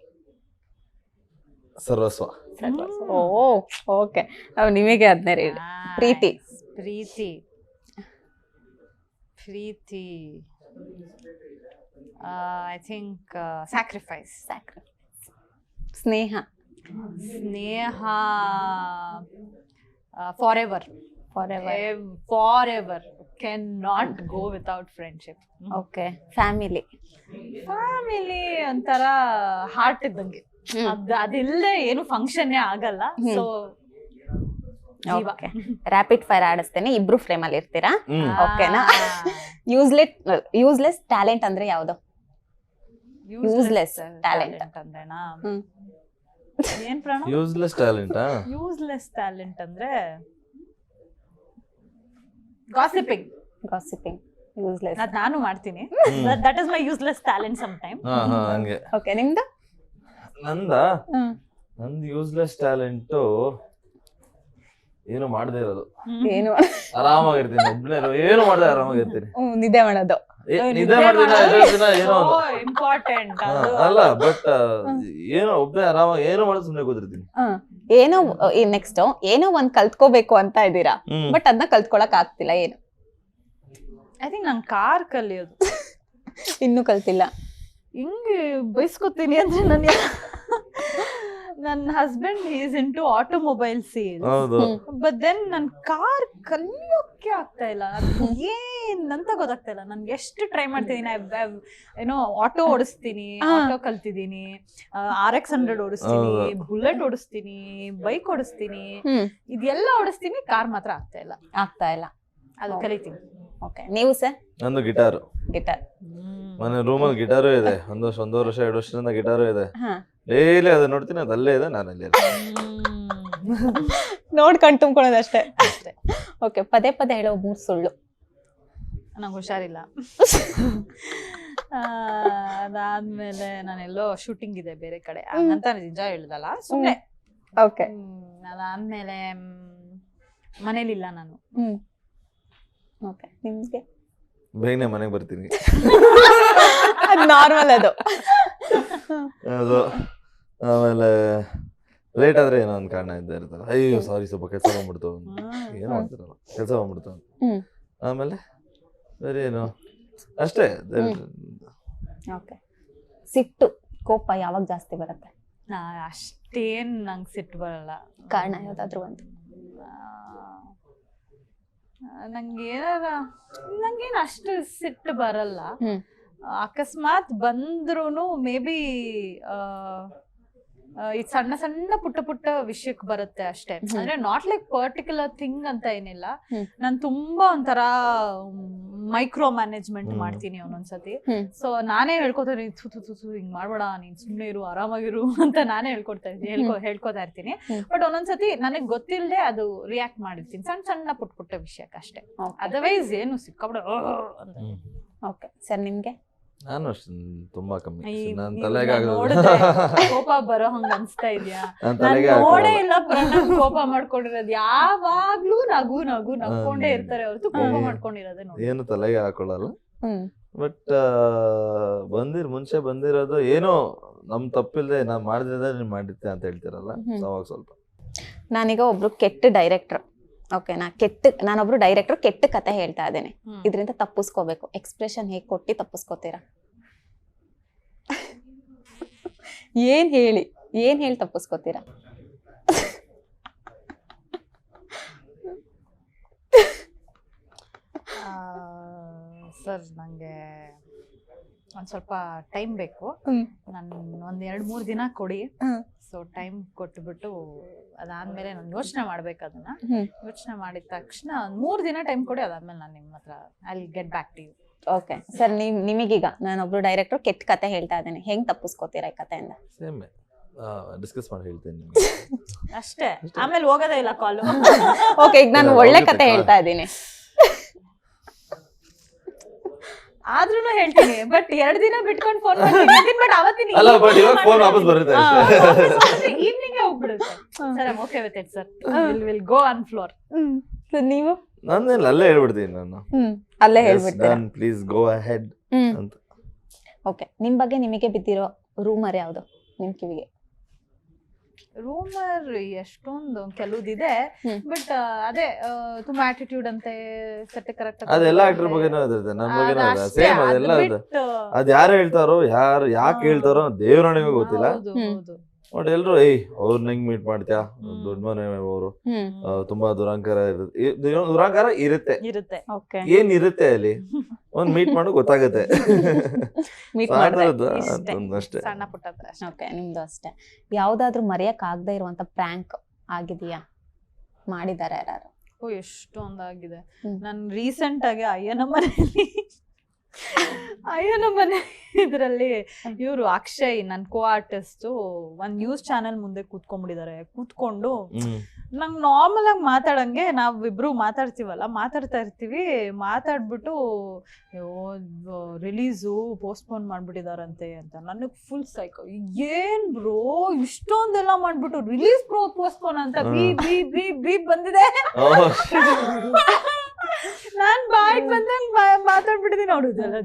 ಸರ್ವಸ್ವ. ಓ ಓಕೆ ನಿಮಗೆ ಅದನ್ನೇ ಹೇಳಿ. ಪ್ರೀತಿ ಐ ಥಿಂಕ್ ಸ್ಯಾಕ್ರಿಫೈಸ್. ಸ್ನೇಹ forever can not go without friendship. Okay family ಒಂಥರ ಹಾರ್ಟ್ ಇದ್ದಂಗೆ. ಅದಿಲ್ಲದೆ ಏನು ಫಂಕ್ಷನ್ ಆಗಲ್ಲ. ಸೊ ರ್ಯಾಪಿಡ್ ಫೈರ್ ಆಡಿಸ್ತೇನೆ. ಇಬ್ರು ಫ್ರೇಮ್ ಅಲ್ಲಿ ಇರ್ತೀರಾ. ಓಕೆನಾ? ಯೂಸ್ಲೆಸ್ ಟ್ಯಾಲೆಂಟ್ ಅಂದ್ರೆ ಯಾವ್ದು? ಯೂಸ್ಲೆಸ್ ಟ್ಯಾಲೆಂಟ್ ಅಂದ್ರೇನಾ? ಏನ್ ಪ್ರಾಣ? ಯೂಸ್ಲೆಸ್ ಟ್ಯಾಲೆಂಟ್ ಅಂದ್ರೆ ಗಾಸಿಪಿಂಗ್. ಯೂಸ್ಲೆಸ್ ಅದ್ ನಾನು ಮಾಡ್ತೀನಿ. That is my useless talent some time. ಹಂಗೆ. ಓಕೆ ನಿಮ್ದು? ನಂದು ಯೂಸ್ಲೆಸ್ ಟ್ಯಾಲೆಂಟ್ ಏನು ಮಾಡದೇ ಇರೋದು. ಏನು ಆರಾಮಾಗಿರ್ತೀನಿ ಒಬ್ನೇ ಏನು ಮಾಡದೆ ಆರಾಮಾಗಿರ್ತೀನಿ. ನಿದ್ದೆ ಮಾಡೋದು. ನಿದ್ದೆ ಮಾಡ್ದಿನ ಏನೋ ಇಂಪಾರ್ಟೆಂಟ್ ಅಲ್ಲ ಬಟ್ ಏನೋ ಒಬ್ನೇ ಆರಾಮಾಗಿ ಏನೋ ಮಾಡೋದು ಸುಮ್ನೆ ಕೂತಿರ್ತೀನಿ. ಏನೋ ನೆಕ್ಸ್ಟ್ ಏನೋ ಒಂದ್ ಕಲ್ತ್ಕೋಬೇಕು ಅಂತ ಇದ್ದೀರಾ ಬಟ್ ಅದನ್ನ ಕಲ್ತ್ಕೊಳಕ್ ಆಗ್ತಿಲ್ಲ. ಏನು? ಐ ಥಿಂಕ್ ನಾನು ಕಾರ್ ಕಲಿಯೋದು. ಇನ್ನೂ ಕಲ್ತಿಲ್ಲ. ಹಿಂಗೆ ಬೈಸ್ಕೊತೀನಿ ಅಂದ್ರೆ ನನ್ನ husband is into automobile sales. But then ನನ್ ಕಾರ್ ಕಲಿಯೋಕೆ ಆಗ್ತಾ ಇಲ್ಲ. ಏನಂತ ಗೊತ್ತಾಗ್ತಾ ಇಲ್ಲ. ನನ್ಗೆ ಎಷ್ಟು ಟ್ರೈ ಮಾಡ್ತಿದೀನಿ. ಏನೋ ಆಟೋ ಓಡಿಸ್ತೀನಿ, ಆಟೋ ಕಲ್ತಿದ್ದೀನಿ, RX100 ಓಡಿಸ್ತೀನಿ, ಬುಲೆಟ್ ಓಡಿಸ್ತೀನಿ, ಬೈಕ್ ಓಡಿಸ್ತೀನಿ, ಇದೆಲ್ಲ ಓಡಿಸ್ತೀನಿ. ಕಾರ್ ಮಾತ್ರ ಆಗ್ತಾ ಇಲ್ಲ. ಅದು ಕಲಿತೀನಿ. ಓಕೆ, ನೀವು ಸರ್? ನಂದು ಗಿಟಾರು. ಗಿಟಾರ್. ಮನೆ ರೂಮಲ್ಲಿ ಗಿಟಾರು ಇದೆ, ಒಂದೂವರೆ ವರ್ಷ 2 ವರ್ಷದಿಂದ ಗಿಟಾರು ಇದೆ. ಹಾ, ಡೈಲಿ ಅದು ನೋಡ್ತೀನಿ, ಅದು ಅಲ್ಲೇ ಇದೆ, ನಾನು ಅಲ್ಲೇ ನೋಡ್ಕೊಂಡು ತುಂಬ್ಕೊಳ್ಳೋದಷ್ಟೇ. ಓಕೆ, ಪದೇ ಪದೇ ಹೇಳೋ 3 ಸುಳ್ಳು. ನಂಗೆ ಹುಷಾರಿಲ್ಲ. ಅದಾದ್ಮೇಲೆ ನಾನೆಲ್ಲೋ ಶೂಟಿಂಗ್ ಇದೆ ಬೇರೆ ಕಡೆ ಅಂತ ನಿಜ ಹೇಳ್ದಲ್ಲ, ಸುಮ್ಮನೆ. ಓಕೆ. ಅದಾದ್ಮೇಲೆ ಮನೇಲಿಲ್ಲ ನಾನು. ಓಕೆ, ನಿಮ್ಗೆ? ಬೇಗನೆ ಮನೆಗೆ ಬರ್ತೀನಿ. ನಾರ್ಮಲ್ ಅದು. ಅದು ಆಮೇಲೆ ಲೇಟ್ ಆದ್ರೆ ಏನೋ ಒಂದು ಕಾರಣ ಇದ್ದೇ ಇರ್ತಲ್ಲ. ಅಯ್ಯೋ ಸಾರಿ, ಸ್ವಲ್ಪ ಕೆಲಸ ಬಂದ್ಬಿಡ್ತು, ಏನೋ ಮಾಡ್ತಾರಲ್ಲ, ಕೆಲಸ ಬಂದ್ಬಿಡ್ತು. ಆಮೇಲೆ ಬೇರೆ ಏನು, ಅಷ್ಟೇ. ಓಕೆ. ಸಿಟ್ಟು, ಕೋಪ ಯಾವಾಗ ಜಾಸ್ತಿ ಬರುತ್ತೆ? ಅಷ್ಟೇನ್ ನಂಗೆ ಸಿಟ್ಟು ಬರಲ್ಲ. ಕಾರಣ ಯಾವ್ದಾದ್ರು ಒಂದು? ನಂಗೇನು ಅಷ್ಟು ಸಿಟ್ಟು ಬರಲ್ಲ. ಅಕಸ್ಮಾತ್ ಬಂದ್ರೂನು ಮೇ ಬಿ ಇದು ಸಣ್ಣ ಸಣ್ಣ ಪುಟ್ಟ ಪುಟ್ಟ ವಿಷಯಕ್ಕೆ ಬರುತ್ತೆ ಅಷ್ಟೇ. ಅಂದ್ರೆ ನಾಟ್ ಲೈಕ್ ಪರ್ಟಿಕ್ಯುಲರ್ ಥಿಂಗ್ ಅಂತ ಏನಿಲ್ಲ. ನಾನು ತುಂಬಾ ಒಂಥರ ಮೈಕ್ರೋ ಮ್ಯಾನೇಜ್ಮೆಂಟ್ ಮಾಡ್ತೀನಿ ಒಂದೊಂದ್ಸತಿ. ಸೊ ನಾನೇ ಹೇಳ್ಕೊತೀನಿ, ಹಿಂಗ್ ಮಾಡ್ಬೇಡ, ನೀನ್ ಸುಮ್ನೆ ಇರು, ಆರಾಮಾಗಿರು ಅಂತ ನಾನೇ ಹೇಳ್ಕೊತಾ ಇರ್ತೀನಿ. ಬಟ್ ಒಂದೊಂದ್ಸತಿ ನನಗ್ ಗೊತ್ತಿಲ್ಲದೆ ಅದು ರಿಯಾಕ್ಟ್ ಮಾಡಿರ್ತೀನಿ ಸಣ್ಣ ಸಣ್ಣ ಪುಟ್ಟ ಪುಟ್ಟ ವಿಷಯಕ್ಕೆ ಅಷ್ಟೇ. ಅದರ್ವೈಸ್ ಏನು ಸಿಕ್ಕಾಬಿಡ ಅಂತ. ಓಕೆ ಸರ್, ನಿಮ್ಗೆ? ನಾನು ಅಷ್ಟು ತುಂಬಾ ಕಮ್ಮಿ. ನಾನು ನೀವ್ ತಲೆಗೆ ನನ್ ಕೋಪ ಬರೋ ಹಂಗ ಅನ್ಸ್ತಾ ಇದ್ಯಾ? ನೋಡೇ ಇಲ್ಲ ಪ್ರಣವ್ ಕೋಪ ಮಾಡ್ಕೊಂಡಿರೋದು. ಯಾವಾಗ್ಲೂ ನಗು ನಗು ನಗ್ಕೊಂಡೇ ಇರ್ತಾರೆ ಹೊರತು ಕೋಪ ಮಾಡ್ಕೊಂಡಿರೋದೇ ನೋಡಿ. ಏನು ತಲೆಗೆ ಹಾಕೊಳ್ಳಲ್ಲ. ಬಟ್ ಮುಂಚೆ ಬಂದಿರೋದು ಏನೋ ನಮ್ ತಪ್ಪಿಲ್ದೆ ನಾನ್ ಮಾಡಿದ್ರೆ ನೀನ್ ಮಾಡಿದ್ದೆ ಅಂತ ಹೇಳ್ತಿರಲ್ಲ, ಅವಾಗ ಸ್ವಲ್ಪ. ನಾನೀಗ ಒಬ್ರು ಕೆಟ್ಟ ಡೈರೆಕ್ಟರ್. ಓಕೆನಾ? ನಾನೊಬ್ರು ಡೈರೆಕ್ಟರ್ ಕೆಟ್ಟ ಕತೆ ಹೇಳ್ತಾ ಇದ್ದೇನೆ. ಇದರಿಂದ ತಪ್ಪಿಸ್ಕೋಬೇಕು. ಎಕ್ಸ್ಪ್ರೆಷನ್ ಹೇಗೆ ಕೊಟ್ಟು ತಪ್ಪಿಸ್ಕೋತೀರಾ? ಏನ್ ಹೇಳಿ ತಪ್ಪಿಸ್ಕೋತೀರಾ? ಸರ್, ನಂಗೆ ಒಂದ್ ಸ್ವಲ್ಪ ಟೈಮ್ ಬೇಕು. ನಾನು ಒಂದ್ 2-3 ದಿನ ಕೊಡಿ. ಸೊ ಟೈಮ್ ಕೊಟ್ಬಿಟ್ಟು ಅದಾದ್ಮೇಲೆ ನಾನು ಯೋಚನೆ ಮಾಡ್ಬೇಕು. ಅದನ್ನ ಯೋಚನೆ ಮಾಡಿದ ತಕ್ಷಣ 3 ದಿನ ಟೈಮ್ ಕೊಡಿ. ಅದಾದ್ಮೇಲೆ ನಾನು ನಿಮ್ಮ ಹತ್ರ I will get back to you. Okay sir, ನಿಮಗೀಗ ನಾನೊಬ್ರು ಡೈರೆಕ್ಟರ್ ಕೆಟ್ಟ ಕತೆ ಹೇಳ್ತಾ ಇದ್ದೇನೆ, ಹೆಂಗ್ ತಪ್ಪಿಸ್ಕೋತೀರಾ ಈ ಕಥೆಯಿಂದ? ಸೇಮ್ ಡಿಸ್ಕಸ್ ಮಾಡಿ ಹೇಳ್ತೇನೆ ಅಷ್ಟೇ. ಆಮೇಲೆ ಹೋಗೋದೇ ಇಲ್ಲ ಕಾಲು. ಓಕೆ, ಈಗ ನಾನು ಒಳ್ಳೆ ಕತೆ ಹೇಳ್ತಾ ಇದ್ದೀನಿ. ಆದ್ರೂನು ಹೇಳ್ತೀನಿ, ಬಟ್ 2 ದಿನ ಬಿಟ್ಕೊಂಡು ಫೋನ್ ಮಾಡ್ತೀನಿ. ಬಟ್ ಅವತ್ತಿನ ಫೋನ್ ವಾಪಸ್ ಬರುತ್ತೆ, ಈವ್ನಿಂಗ್ ಹೋಗ್ಬಿಡುತ್ತೆ. Sir, I am okay with it sir. Will go on floor. ನೀವು? ನಾನು ಅಲ್ಲೇ ಹೇಳ್ಬಿಡ್ತೀನಿ. ನಾನು ಅಲ್ಲೇ ಹೇಳ್ಬಿಡ್ತೀನಿ, ಪ್ಲೀಸ್ ಗೋ ಅಹೆಡ್ ಅಂತ. ಓಕೆ, ನಿಮ್ ಬಗ್ಗೆ ನಿಮಗೆ ಬಿದ್ದಿರೋ ರೂಮರ್ ಯಾವ್ದು ನಿಮ್ ಕಿವಿಗೆ? ರೂಮರ್ ಎಷ್ಟೊಂದು ಕೆಲವುದಿದೆ, ಬಟ್ ಅದೇ ತುಂಬಾ ಆಟಿಟ್ಯೂಡ್ ಅಂತೆ, ಸೆಟ್ ಕರೆಕ್ಟ್. ಅದೆಲ್ಲ ಆಕ್ಟರ್ ಬಗ್ಗೆನೂ ಇರುತ್ತೆ, ನಮ್ಮ ಬಗ್ಗೆನೂ ಇದೆ, ಸೇಮ್ ಅದೆಲ್ಲ ಇದೆ. ಅದ್ ಯಾರು ಹೇಳ್ತಾರೋ, ಯಾಕೆ ಹೇಳ್ತಾರೋ ದೇವ್ರನಿಗೂ ಗೊತ್ತಿಲ್ಲ. ಬಟ್ ಎಲ್ರು ಅವ್ರು ಹೆಂಗ್ ಮೀಟ್ ಮಾಡ್ತೀಯಾ, ದೊಡ್ಡ ಮನೆ ಅವರು ತುಂಬಾ ದುರಾಂಕಾರ ಇರುತ್ತೆ. ಏನ್ ಇರುತ್ತೆ ಅಲ್ಲಿ ಒಂದ್ ಮೀಟ್ ಮಾಡೋ ಗೊತ್ತಾಗುತ್ತೆ. ಅಷ್ಟೇ, ಸಣ್ಣ ಪುಟ್ಟ. ಓಕೆ, ನಿಮ್ದು ಅಷ್ಟೇ. ಯಾವ್ದಾದ್ರು ಮರೆಯಕ್ ಆಗದೆ ಇರುವಂತ ಪ್ರ್ಯಾಂಕ್ ಆಗಿದೆಯಾ? ಮಾಡಿದಾರೆ ಯಾರು? ಎಷ್ಟೊಂದಾಗಿದೆ. ನಾನು ರೀಸೆಂಟ್ ಆಗಿ ಅಯ್ಯನ ಮನೆ ಇದ್ರಲ್ಲಿ ಇವ್ರು ಅಕ್ಷಯ್, ನನ್ ಕೋ ಆರ್ಟಿಸ್ಟ್, ಒಂದ್ ನ್ಯೂಸ್ ಚಾನೆಲ್ ಮುಂದೆ ಕೂತ್ಕೊಂಡ್ಬಿಟ್ಟಿದ್ದಾರೆ. ಕೂತ್ಕೊಂಡು ನಂಗೆ ನಾರ್ಮಲ್ ಆಗಿ ಮಾತಾಡಂಗೆ ನಾವಿಬ್ರು ಮಾತಾಡ್ತಾ ಇರ್ತೀವಿ. ಮಾತಾಡ್ಬಿಟ್ಟು ರಿಲೀಸು ಪೋಸ್ಟ್ಪೋನ್ ಮಾಡ್ಬಿಟ್ಟಿದಾರಂತೆ ಅಂತ. ನನಗ್ ಫುಲ್ ಸೈಕೋ. ಏನ್ ಬ್ರೋ ಇಷ್ಟೊಂದೆಲ್ಲ ಮಾಡ್ಬಿಟ್ಟು ರಿಲೀಸ್ ಪೋಸ್ಟ್ಪೋನ್ ಅಂತ ಬೀಪ್ ಬಂದಿದೆ. ನಾನ್ ಬಾಯಿಗೆ ಬಂದಂಗ್ ಮಾತಾಡ್ಬಿಟ್ಟಿದೀನಿ. ನೋಡುದಲ್ಲ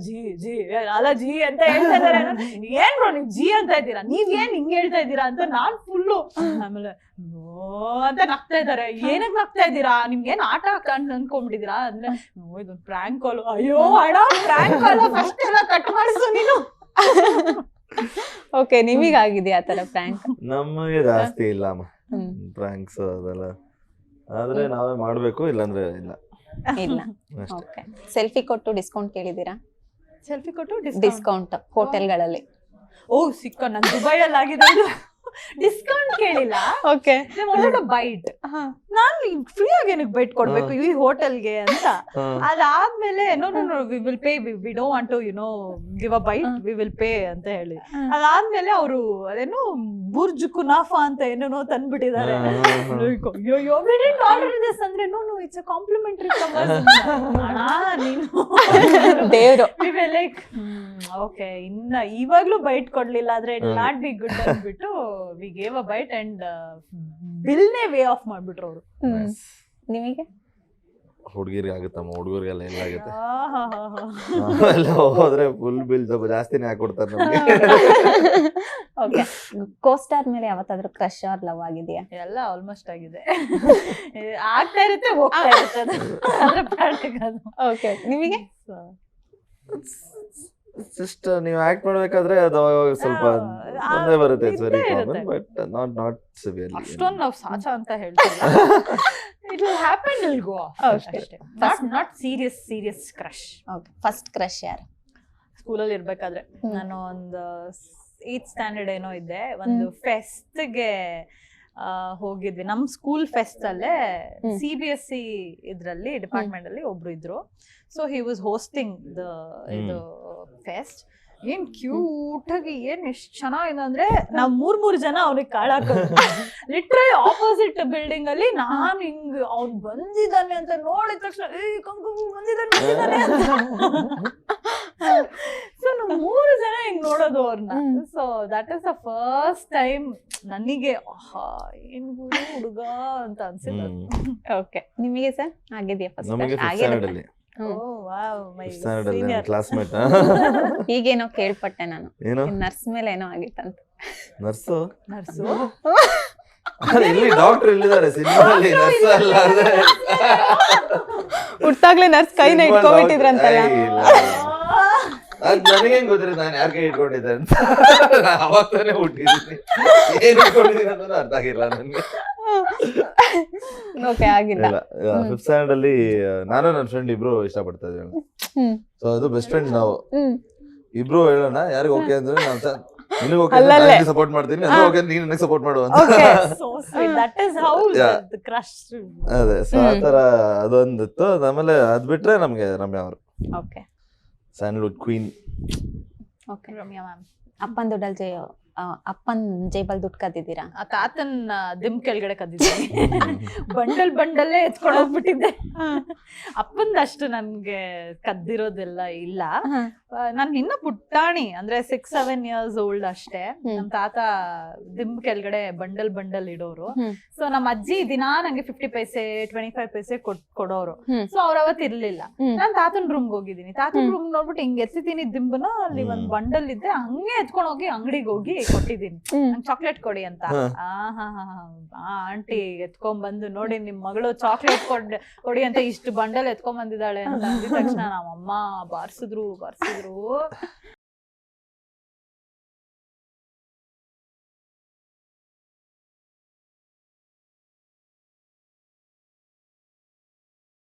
ಜಿ ಅಂತ ಹೇಳ್ತಾ ಇದಾರೆ. ಏನ್ ಬ್ರೋ ನೀವ್ ಜಿ ಅಂತ ಇದ್ದೀರಾ, ನೀವ್ ಏನ್ ಹಿಂಗ್ ಹೇಳ್ತಾ ಇದ್ದೀರಾ ಅಂತ ನಾನ್ ಫುಲ್ಲು. ಆಮೇಲೆ ಅಂತ ನಗ್ತಾ ಇದಾರೆ. ಏನಕ್ ನಗ್ತಾ ಇದ್ದೀರಾ, ನಿಮ್ಗೇನ್ ಆಟ ಅನ್ಕೊಂಡ್ಬಿಟ್ಟಿದೀರಾ ಅಂದ್ರೆ, ಇದೊಂದು ಪ್ರ್ಯಾಂಕ್ ಕಾಲು. ಅಯ್ಯೋ ಅಣ್ಣ, ಪ್ರ್ಯಾಂಕ್ ಕಾಲು ಫಸ್ಟ್ ಎಲ್ಲ ಕಟ್ ಮಾಡಿಸು ನೀನು. ಓಕೆ, ನಿಮಗಾಗಿದೆಯಾ ಆ ತರ ಪ್ರ್ಯಾಂಕ್? ನಮಗೆ ಜಾಸ್ತಿ ಇಲ್ಲ ಪ್ರ್ಯಾಂಕ್ಸ್ ಅದೆಲ್ಲ. ಆದ್ರೆ ನಾವೇ ಮಾಡ್ಬೇಕು, ಇಲ್ಲಾಂದ್ರೆ ಇಲ್ಲ. ಓಕೆ, ಸೆಲ್ಫಿ ಕೊಟ್ಟು ಡಿಸ್ಕೌಂಟ್ ಕೇಳಿದೀರಾ? ಸೆಲ್ಫಿ ಕೊಟ್ಟು ಡಿಸ್ಕೌಂಟ್ ಹೋಟೆಲ್ಗಳಲ್ಲಿ? ಸಿಕ್ಕ ನನ್ ದುಬೈಯಲ್ಲಿ ಆಗಿದೆ. ಡಿಸ್ಕೌಂಟ್ ಕೇಳಿಲ್ಲ, ಓಕೆ ಬೈಟ್. ನಾನು ಫ್ರೀ ಆಗಿ ಏನಕ್ಕೆ ಬೈಟ್ ಕೊಡ್ಬೇಕು ಈ ಹೋಟೆಲ್ಗೆ ಅಂತ. ಅದಾದ್ಮೇಲೆ no no no we will pay, we don't want to give a bite, we will pay ಅಂತ ಹೇಳಿ. ಅದಾದ್ಮೇಲೆ ಅವರು ಅದೇನೋ ಬುರ್ಜ್ ಕುನಾಫಾ ಅಂತ ಏನೇನೋ ತಂದ್ಬಿಟ್ಟಿದ್ದಾರೆ. ಅಯ್ಯೋ ವಿ ಡಿಡ್ಂಟ್ ಆರ್ಡರ್ ದಿಸ್ ಅಂದ್ರೆ no no it's a complimentary cover. ನೀನು ದೇವ್ರು. ಲೈಕ್ ಓಕೆ, ಇನ್ನ ಇವಾಗ್ಲೂ ಬೈಟ್ ಕೊಡ್ಲಿಲ್ಲ ಆದ್ರೆ ಇಟ್ ನಾಟ್ ಬಿ ಗುಡ್ ಅಂದ್ಬಿಟ್ಟು we gave a bite and ಬಿಲ್ನೇ ವೇ ಆಫ್ ಮಾಡ್ಬಿಟ್ರು ಅವರು. ನಿಮಗೆ ಹುಡುಗಿರಿಗೆ ಆಗುತ್ತಮ್ಮ, ಹುಡುಗರಿಗೆಲ್ಲ ಎಲ್ಲ ಆಗುತ್ತೆ. ಎಲ್ಲ ಹೋದ್ರೆ ಫುಲ್ ಬಿಲ್ ಸ್ವಲ್ಪ ಜಾಸ್ತಿನೇ ಹಾಕೊಡ್ತಾರೆ ನಮ್ಗೆ. ಓಕೆ, ಕೋಸ್ಟಾರ್ ಮೇಲೆ ಯಾವತ್ತಾದ್ರೂ ಕ್ರಶ್ ಆರ್ ಲವ್ ಆಗಿದೆಯಾ? ಎಲ್ಲ ಆಲ್ಮೋಸ್ಟ್ ಆಗಿದೆ. ಆಗ್ತಾ ಇರುತ್ತೆ, ಹೋಗ್ತಾ ಇರುತ್ತೆ, ಅದ್ರ ಪಾಡಿಗೆ ಅದು. ಓಕೆ, ನಿಮಗೆ? ಜಸ್ಟ್ ನೀವು ಆಕ್ಟ್ ಮಾಡ್ಬೇಕಾದ್ರೆ ಅದು ಅವಾಗ ಸ್ವಲ್ಪ ಮುಂದೆ ಬರುತ್ತೆ. It's very common, but not severely. ಅಷ್ಟೊಂದು ನಾವು ಸಾಚ ಅಂತ ಹೇಳ್ತೀವಿ. It will happen, it will go off ಅಷ್ಟೇ. Not serious crush. Okay, first crush ಯಾರು? ಸ್ಕೂಲಲ್ಲಿ ಇರ್ಬೇಕಾದ್ರೆ ನಾನು ಒಂದು 8th ಸ್ಟ್ಯಾಂಡರ್ಡ್ ಏನೋ ಇದ್ದೆ. ಒಂದು ಫೆಸ್ಟ್ಗೆ ಹೋಗಿದ್ವಿ. ನಮ್ ಸ್ಕೂಲ್ ಫೆಸ್ಟ್ ಅಲ್ಲೇ CBSE ಇದ್ರಲ್ಲಿ ಡಿಪಾರ್ಟ್ಮೆಂಟ್ ಅಲ್ಲಿ ಒಬ್ರು ಇದ್ರು. So he was hosting the ಇದು ಫೆಸ್ಟ್. ಏನ್ ಕ್ಯೂಟ್ ಆಗಿ ಏನ್ ಎಷ್ಟ್ ಚೆನ್ನಾಗಿದೆ ಅಂದ್ರೆ ನಾವ್ ಮೂರ್ ಜನ ಅವ್ನಿಗೆ ಕಾಳಾಕೋದು. ಲಿಟ್ರಲಿ ಆಪೋಸಿಟ್ ಬಿಲ್ಡಿಂಗ್ ಅಲ್ಲಿ ನಾನ್ ಹಿಂಗ್ ಅವ್ನ್ ಬಂದಿದ್ದಾನೆ ಅಂತ ನೋಡಿದ ತಕ್ಷಣ ಬಂದಿದ್ದಾನೆ ಅಂತ. ಸೊ ನಾವ್ 3 ಜನ ಹಿಂಗ್ ನೋಡೋದು ಅವ್ರನ್ನ. So that is the first time ನನಗೆ ಏನ್ ಹುಡುಗ ಅಂತ ಅನ್ಸಿದ್ದು. ಓಕೆ, ನಿಮಗೆ ಸರ್ ಆಗಿದೆಯಾ ಫಸ್ಟ್ ನಮಗೆ ಕ್ರಶ್? ಫಿಫ್ತ್ ಸ್ಟ್ಯಾಂಡರ್ಡ್ ಅಲ್ಲಿ ಕ್ಲಾಸ್ಮೇಟ್. ಈಗೇನೋ ಕೇಳ್ಪಟ್ಟೆ ನಾನು, ಏನು ನರ್ಸ್ ಮೇಲೆ ಏನೋ ಆಗಿತ್ತಂತ. ನರ್ಸು? ನರ್ಸು ಇಲ್ಲಿ ಡಾಕ್ಟರ್ ಇಲ್ಲಿದ್ದಾರೆ ಸಿನಿಮಾದಲ್ಲಿ, ನರ್ಸ್ ಅಲ್ಲ. ಹುಟ್ಟಾಗ್ಲೇ ನರ್ಸ್ ಕೈನ ಇಟ್ಕೊಂಡ್ಬಿಟ್ಟಿದ್ರಂತಲ್ಲ. ನನಗೆ ಹೆಂಗ್ ಗೊತ್ತಿರ ನಾನು ಯಾರ ಕೈ ಇಟ್ಕೊಂಡಿದ್ದೆ ಅಂತ. ಅವಾಗ ತಾನೇ ಹುಟ್ಟಿದ್ದೀನಿ, ಏನ್ ಇಟ್ಕೊಂಡಿದ್ದೀನಿ ಅಂತ ಅರ್ಥ ಆಗಿಲ್ಲ ನನ್ಗೆ. ಓಕೆ, ಆಗಿಲ್ಲ. ಫಿಫ್ತ್ ಸ್ಟ್ಯಾಂಡರ್ಡ್ ಅಲ್ಲಿ ನಾನು ನನ್ನ ಫ್ರೆಂಡ್ ಇಬ್ರು ಇಷ್ಟಪಡ್ತಾ ಇದ್ವಿ. ಸೊ ಅದು ಬೆಸ್ಟ್ ಫ್ರೆಂಡ್ಸ್ ನಾವು ಇಬ್ರು. ಹೇಳೋಣ ಯಾರಿಗೆ ಓಕೆ ಅಂದ್ರೆ ನಾವು ನಿನಗೆ ಓಕೆ ಅಲ್ಲಲ್ಲೇ ಸಪೋರ್ಟ್ ಮಾಡ್ತೀನಿ, ನನಗೆ ಓಕೆ ನೀನು ನನಗೆ ಸಪೋರ್ಟ್ ಮಾಡು ಅಂತ. so sweet. That is how the crush. ಅದೇ, ಸೊ ಆತರ ಅದೊಂದಿತ್ತು. ಆಮೇಲೆ ಅದ್ ಬಿಟ್ರೆ ನಮ್ಗೆ ರಮ್ಯಾ ಅವರು, okay, Sandalwood queen. Okay. Ramya ma'am. ಅಪ್ಪನ್ ದುಡ್ಡಲ್ಲಿ ಅಪ್ಪನ್ ಜೇಬಲ್ ದುಡ್ಡು ಕದ್ದಿದ್ದೀರಾ? ಆ ತಾತನ್ ದಿಮ್ ಕೆಳಗಡೆ ಕದ್ದಿದ್ದೀನಿ. ಬಂಡಲ್ಲೇ ಎತ್ಕೊಂಡು ಹೋಗ್ಬಿಟ್ಟಿದ್ದೆ. ಅಪ್ಪಂದ ಅಷ್ಟು ನನ್ಗೆ ಕದ್ದಿರೋದೆಲ್ಲ ಇಲ್ಲ. ನಾನ್ ಇನ್ನ ಪುಟ್ಟಾಣಿ ಅಂದ್ರೆ 6-7 years old ಅಷ್ಟೇ. ನಮ್ ತಾತ ದಿಮ್ ಕೆಳಗಡೆ ಬಂಡಲ್ ಇಡೋರು. ಸೊ ನಮ್ಮ ಅಜ್ಜಿ ದಿನಾ ನಂಗೆ 50 ಪೈಸೆ 25 ಪೈಸೆ ಕೊಡೋರು. ಸೊ ಅವ್ರ ಅವತ್ ಇರ್ಲಿಲ್ಲ. ನಾನ್ ತಾತನ್ ರೂಮ್ಗೆ ಹೋಗಿದ್ದೀನಿ. ತಾತನ್ ರೂಮ್ ನೋಡ್ಬಿಟ್ಟು ಹಿಂಗ್ ಎತ್ತಿದ್ದೀನಿ ದಿಂಬನ. ಅಲ್ಲಿ ಒಂದ್ ಬಂಡಲ್ ಇದ್ದೆ, ಹಂಗೆ ಎತ್ಕೊಂಡ್ ಹೋಗಿ ಅಂಗಡಿಗೆ ಹೋಗಿ ಕೊಟ್ಟಿದ್ದೀನಿ. ನಂಗೆ ಚಾಕ್ಲೇಟ್ ಕೊಡಿ ಅಂತ. ಆಂಟಿ ಎತ್ಕೊಂಡ್ ಬಂದು ನೋಡಿ ನಿಮ್ ಮಗಳು ಚಾಕ್ಲೇಟ್ ಕೊಡಿ ಅಂತ ಇಷ್ಟು ಬಂಡಲ್ ಎತ್ಕೊಂಡ್ ಬಂದಿದ್ದಾಳೆ ಅಂತ ಅಂದಿದ ತಕ್ಷಣ ನಮ್ಮಮ್ಮ ಬಾರ್ಸಿದ್ರು.